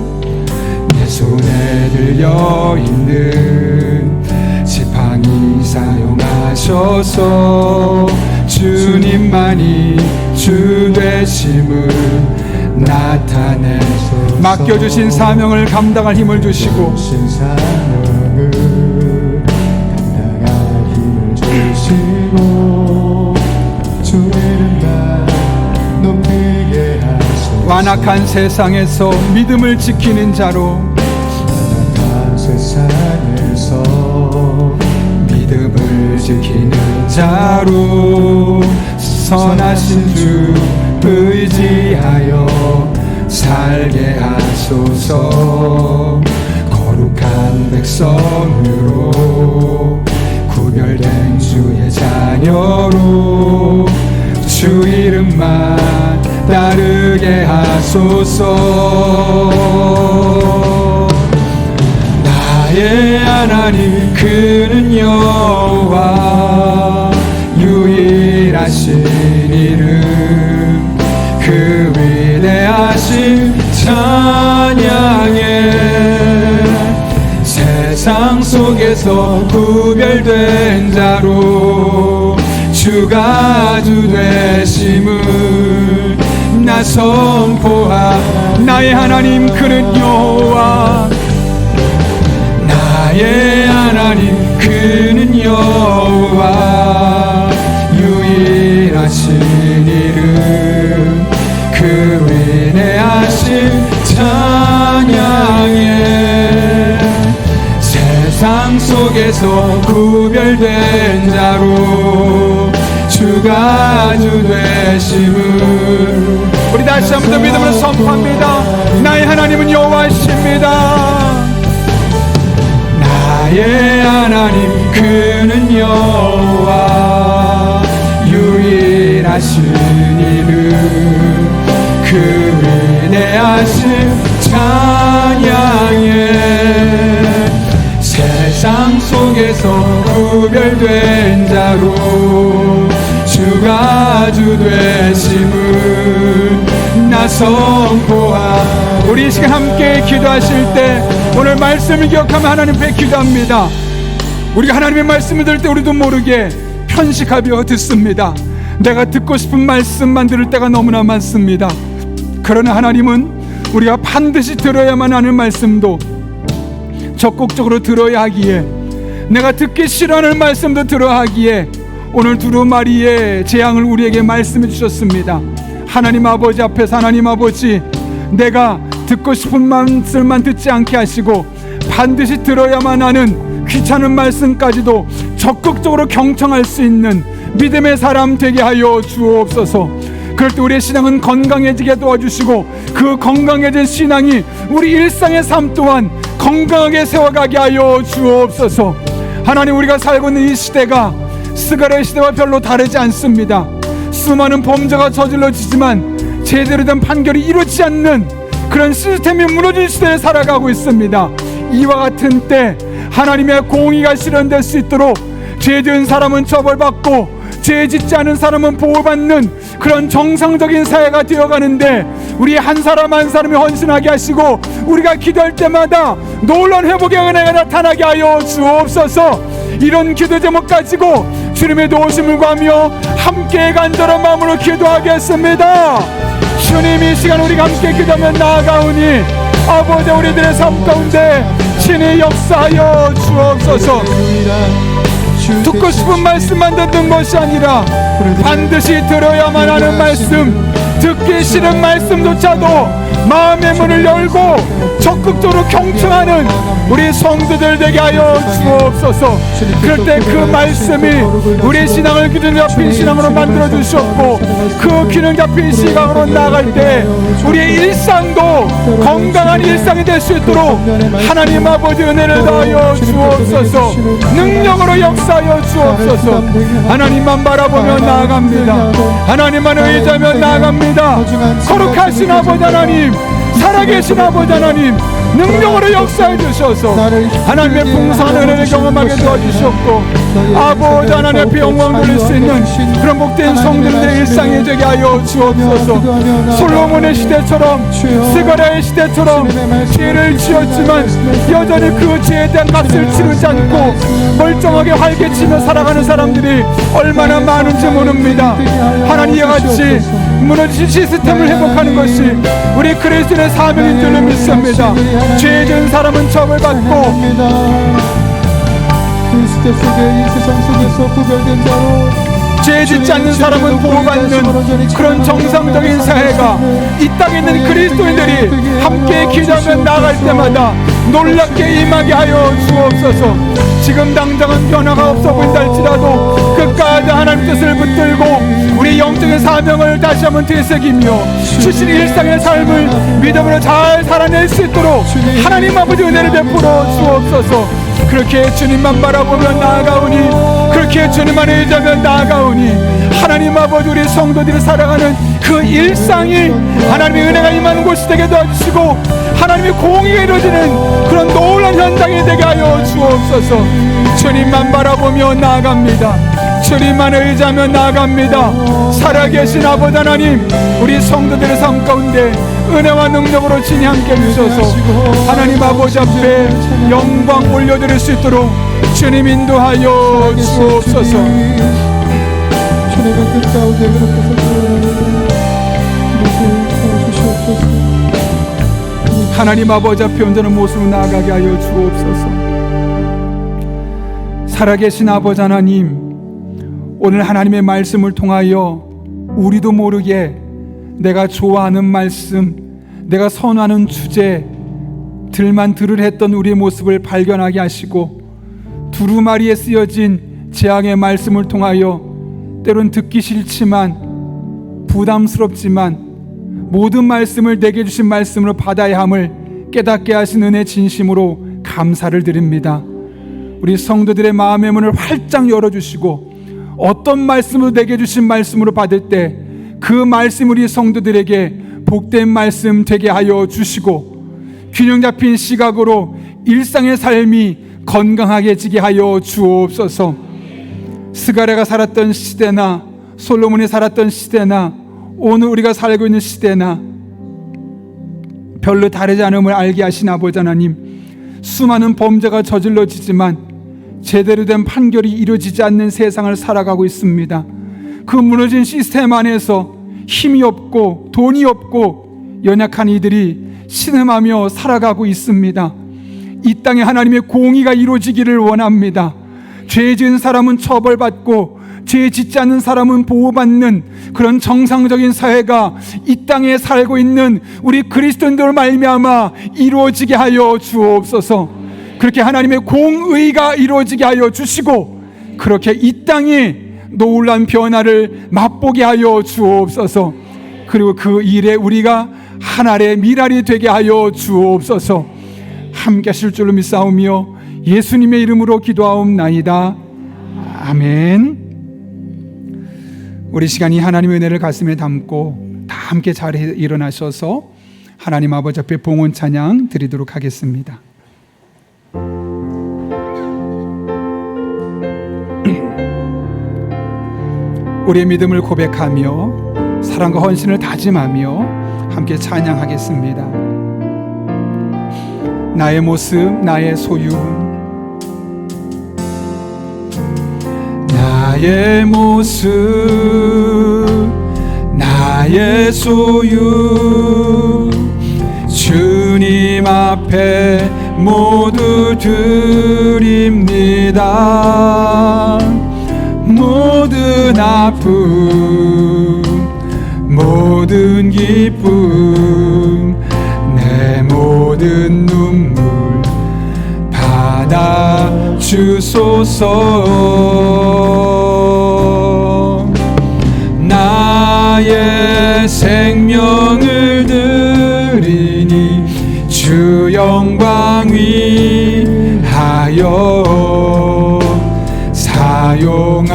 지팡이 사용하셔서 주님만이 주 주 되심을 나타내소서. 맡겨주신 사명을 감당할 힘을 주시고 주신 사명을 감당할 힘을 주시고 주 이름만 높이게 하소서. 완악한 세상에서 믿음을 지키는 자로, 완악한 세상에서 믿음을 지키는 자로 선하신 주 의지하여 살게 하소서. 거룩한 백성으로 구별된 주의 자녀로 주 이름만 따르게 하소서. 나의 하나님 그는 여호와 유일하신 이름 그 위대하신 찬양에 세상 속에서 구별된 자로 주가 주 되심을 나 선포하. 나의 하나님 그는 여호와 나의 하나님 그는 여호와 유일하신 이름 그 위대하신 찬양에 세상 속에서 구별된 자로 주가 주 되심을 우리 다시 한 번 더 믿음으로 선포합니다. 나의 하나님은 여호와이십니다. 나의 하나님 그는 여호와 유일하신 이름 그 위대하신 찬양에 세상 속에서 구별된 자로 주가 주 되심을 나 선포하. 우리 이 시간 함께 기도하실 때 오늘 말씀을 기억하며 하나님 앞에 기도합니다. 우리가 하나님의 말씀을 들을 때 우리도 모르게 편식하며 듣습니다. 내가 듣고 싶은 말씀만 들을 때가 너무나 많습니다. 그러나 하나님은 우리가 반드시 들어야만 하는 말씀도 적극적으로 들어야 하기에, 내가 듣기 싫어하는 말씀도 들어야 하기에 오늘 두루마리의 재앙을 우리에게 말씀해 주셨습니다. 하나님 아버지 앞에서 하나님 아버지, 내가 듣고 싶은 말씀만 듣지 않게 하시고 반드시 들어야만 하는 귀찮은 말씀까지도 적극적으로 경청할 수 있는 믿음의 사람 되게 하여 주옵소서. 그럴 때 우리의 신앙은 건강해지게 도와주시고 그 건강해진 신앙이 우리 일상의 삶 또한 건강하게 세워가게 하여 주옵소서. 하나님, 우리가 살고 있는 이 시대가 스가랴의 시대와 별로 다르지 않습니다. 수많은 범죄가 저질러지지만 제대로 된 판결이 이루어지지 않는 그런 시스템이 무너진 시대에 살아가고 있습니다. 이와 같은 때 하나님의 공의가 실현될 수 있도록 죄 지은 사람은 처벌받고 죄 짓지 않은 사람은 보호받는 그런 정상적인 사회가 되어가는데, 우리 한 사람 한 사람이 헌신하게 하시고 우리가 기도할 때마다 놀라운 회복의 은혜가 나타나게 하여 주옵소서. 이런 기도 제목 가지고 주님의 도우심을 구하며 함께 간절한 마음으로 기도하겠습니다. 주님, 이 시간 우리가 함께 기도하며 나아가오니 아버지, 우리들의 삶 가운데 친히 역사하여 주옵소서. 듣고 싶은 말씀만 듣는 것이 아니라 반드시 들어야만 하는 말씀, 듣기 싫은 말씀조차도 마음의 문을 열고 적극적으로 경청하는 우리 성도들 되게 하여 주옵소서. 그럴 때 그 말씀이 우리 신앙을 기능 잡힌 신앙으로 만들어 주셨고, 그 기능 잡힌 시각으로 나아갈 때 우리의 일상도 건강한 일상이 될 수 있도록 하나님 아버지 은혜를 더하여 주옵소서. 능력으로 역사하여 주옵소서. 하나님만 바라보며 나아갑니다. 하나님만 의지하며 나아갑니다. 거룩하신 아버지 하나님, 살아계신 아버지 하나님, 능력으로 역사해 주셔서 하나님의 풍성한 은혜를 경험하게 도와주셨고, 아버지 하나님 앞에 영광 돌릴 수 있는 그런 복된 성도들의 일상이 되게 하여 주옵소서. 솔로몬의 시대처럼, 스가랴의 시대처럼 죄를 지었지만 여전히 그 죄에 대한 값을 치르지 않고 멀쩡하게 활개치며 살아가는 사람들이 얼마나 많은지 모릅니다. 하나님, 이와 같이 무너진 시스템을 회복하는 것이 우리 그리스도의 사명인 줄로 믿습니다. 죄 지은 사람은 처벌받고 그리스도 속에 이 세상 속에서 구별된 자로 죄 짓지 않는 사람은 보호받는 그런 정상적인 사회가 이 땅에 있는 그리스도인들이 함께 기도하며 나아갈 때마다 놀랍게 임하게 하여 주옵소서. 지금 당장은 변화가 없어 보인다 할지라도 끝까지 하나님 뜻을 붙들고 우리 영적인 사명을 다시 한번 되새기며 주신 일상의 삶을 믿음으로 잘 살아낼 수 있도록 하나님 아버지 은혜를 베풀어 주옵소서. 그렇게 주님만 바라보며 나아가오니, 그렇게 주님만 의지하며 나아가오니 하나님 아버지 우리 성도들이 살아가는 그 일상이 하나님의 은혜가 임하는 곳이 되게 도와주시고 하나님의 공의가 이루어지는 그런 놀라운 현장이 되게 하여 주옵소서. 주님만 바라보며 나아갑니다. 주님만 의지하며 나아갑니다. 살아계신 아버지 하나님, 우리 성도들의 삶 가운데 은혜와 능력으로 진히 함께 해주셔서 하나님 아버지 앞에 영광 올려드릴 수 있도록 주님 인도하여 주옵소서. 주님의 뜻 가운데 그렇게 주시옵소서. 하나님 아버지 앞에 온전한 모습으로 나아가게 하여 주옵소서. 살아계신 아버지 하나님, 오늘 하나님의 말씀을 통하여 우리도 모르게 내가 좋아하는 말씀, 내가 선호하는 주제들만 들으려 했던 우리의 모습을 발견하게 하시고 두루마리에 쓰여진 재앙의 말씀을 통하여 때론 듣기 싫지만 부담스럽지만 모든 말씀을 내게 주신 말씀으로 받아야 함을 깨닫게 하신 은혜 진심으로 감사를 드립니다. 우리 성도들의 마음의 문을 활짝 열어주시고 어떤 말씀으로 내게 주신 말씀으로 받을 때 그 말씀 우리 성도들에게 복된 말씀 되게 하여 주시고 균형 잡힌 시각으로 일상의 삶이 건강하게 지게 하여 주옵소서. 스가랴가 살았던 시대나 솔로몬이 살았던 시대나 오늘 우리가 살고 있는 시대나 별로 다르지 않음을 알게 하신 아버지 하나님, 수많은 범죄가 저질러지지만 제대로 된 판결이 이루어지지 않는 세상을 살아가고 있습니다. 그 무너진 시스템 안에서 힘이 없고 돈이 없고 연약한 이들이 신음하며 살아가고 있습니다. 이 땅에 하나님의 공의가 이루어지기를 원합니다. 죄 지은 사람은 처벌받고 죄 짓지 않는 사람은 보호받는 그런 정상적인 사회가 이 땅에 살고 있는 우리 그리스도인들 말미암아 이루어지게 하여 주옵소서. 그렇게 하나님의 공의가 이루어지게 하여 주시고 그렇게 이 땅에 놀라운 변화를 맛보게 하여 주옵소서. 그리고 그 일에 우리가 하나의 미랄이 되게 하여 주옵소서. 함께 하실 줄로 믿사오며 예수님의 이름으로 기도하옵나이다. 아멘. 우리 시간이 하나님의 은혜를 가슴에 담고 다 함께 자리에 일어나셔서 하나님 아버지 앞에 봉헌 찬양 드리도록 하겠습니다. 우리의 믿음을 고백하며 사랑과 헌신을 다짐하며 함께 찬양하겠습니다. 나의 모습, 나의 소유, 나의 모습, 나의 소유, 주님 앞에 모두 드립니다. 모든 아픔, 모든 기쁨, 내 모든 눈물 받아 주소서. 나의 생명을 드리니 주 영광 위하여 사용하옵소서.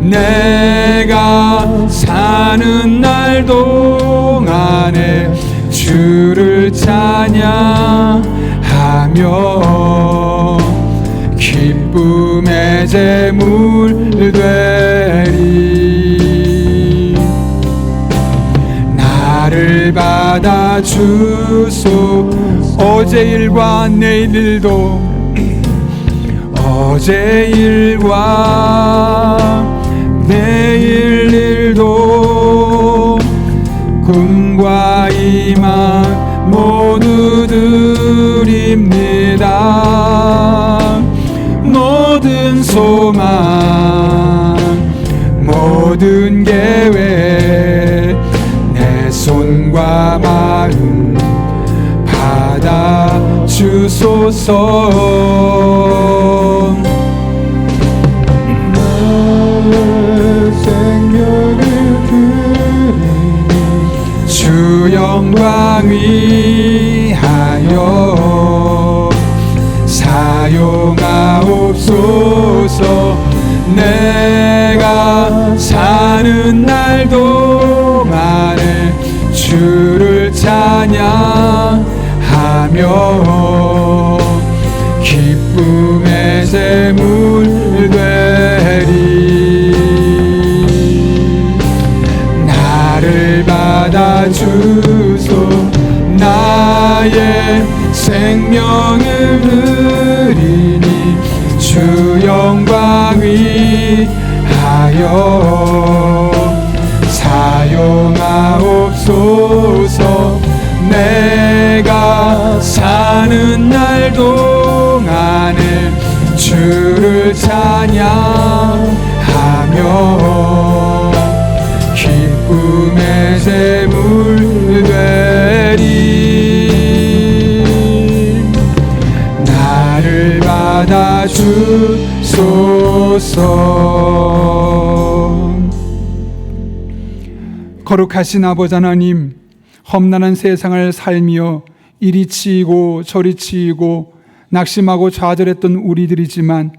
내가 사는 날 동안에 주를 찬양하며 기쁨의 제물 되리. 나를 받아 주소. 어제 일과 내일 일도 어제 일과 내일 일 날도 꿈과 희망 모두 드립니다. 모든 소망 모든 계획 내 손과 마음 받아 주소서. 나의 생명을 드리니 주 영광 위하여 사용하옵소서. 내가 사는 날 동안에 주를 찬양하며 기쁨의 제물 되리. 나를 받아주소. 나의 생명을 드리니 주 영광 위하여 사용하옵소서. 내가 사는 날 동안에 주를 찬양하며 기쁨의 제물 되리. 나를 받아주소서. 거룩하신 아버지 하나님, 험난한 세상을 살며 이리 치이고 저리 치이고 낙심하고 좌절했던 우리들이지만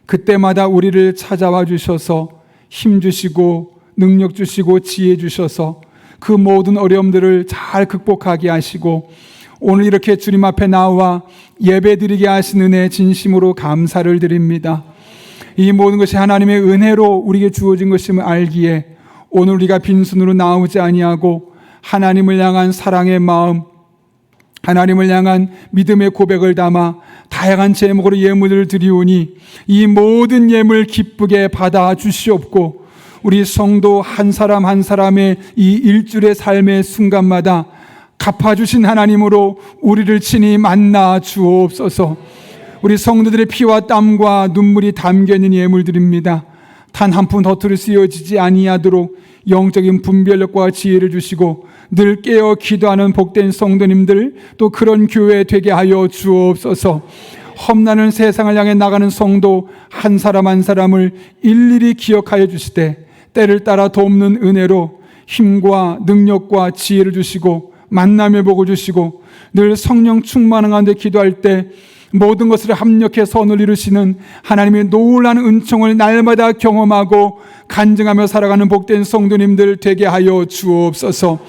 그때마다 우리를 찾아와 주셔서 힘 주시고 능력 주시고 지혜 주셔서 그 모든 어려움들을 잘 극복하게 하시고 오늘 이렇게 주님 앞에 나와 예배드리게 하신 은혜에 진심으로 감사를 드립니다. 이 모든 것이 하나님의 은혜로 우리에게 주어진 것임을 알기에 오늘 우리가 빈손으로 나오지 아니하고 하나님을 향한 사랑의 마음, 하나님을 향한 믿음의 고백을 담아 다양한 제목으로 예물을 드리오니 이 모든 예물 기쁘게 받아 주시옵고 우리 성도 한 사람 한 사람의 이 일주일의 삶의 순간마다 갚아주신 하나님으로 우리를 친히 만나 주옵소서. 우리 성도들의 피와 땀과 눈물이 담겨있는 예물들입니다. 단 한 푼 허투루 쓰여지지 아니하도록 영적인 분별력과 지혜를 주시고 늘 깨어 기도하는 복된 성도님들, 또 그런 교회 되게 하여 주옵소서. 험난한 세상을 향해 나가는 성도 한 사람 한 사람을 일일이 기억하여 주시되 때를 따라 돕는 은혜로 힘과 능력과 지혜를 주시고 만남의 복을 주시고 늘 성령 충만한 가운데 기도할 때 모든 것을 합력해 선을 이루시는 하나님의 놀라운 은총을 날마다 경험하고 간증하며 살아가는 복된 성도님들 되게 하여 주옵소서.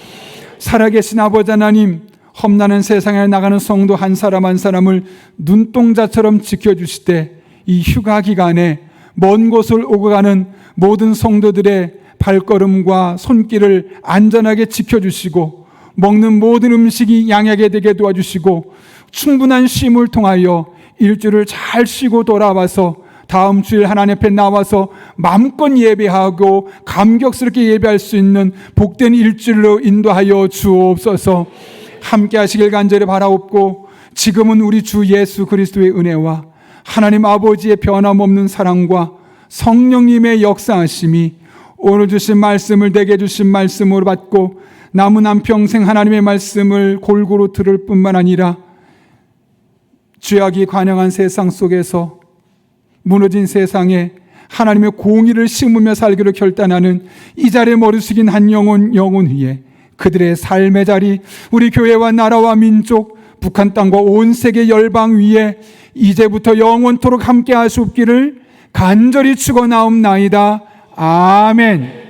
살아계신 아버지 하나님, 험난한 세상에 나가는 성도 한 사람 한 사람을 눈동자처럼 지켜주시되 이 휴가 기간에 먼 곳을 오고 가는 모든 성도들의 발걸음과 손길을 안전하게 지켜주시고 먹는 모든 음식이 양약에 되게 도와주시고 충분한 쉼을 통하여 일주일을 잘 쉬고 돌아와서 다음 주일 하나님 앞에 나와서 마음껏 예배하고 감격스럽게 예배할 수 있는 복된 일주일로 인도하여 주옵소서. 함께 하시길 간절히 바라옵고 지금은 우리 주 예수 그리스도의 은혜와 하나님 아버지의 변함없는 사랑과 성령님의 역사하심이 오늘 주신 말씀을 내게 주신 말씀으로 받고 남은 한평생 하나님의 말씀을 골고루 들을 뿐만 아니라 죄악이 관영한 세상 속에서 무너진 세상에 하나님의 공의를 심으며 살기로 결단하는 이 자리에 머리 숙인 한 영혼 위에 그들의 삶의 자리, 우리 교회와 나라와 민족, 북한 땅과 온 세계 열방 위에 이제부터 영원토록 함께 하시옵기를 간절히 축원하옵나이다. 아멘.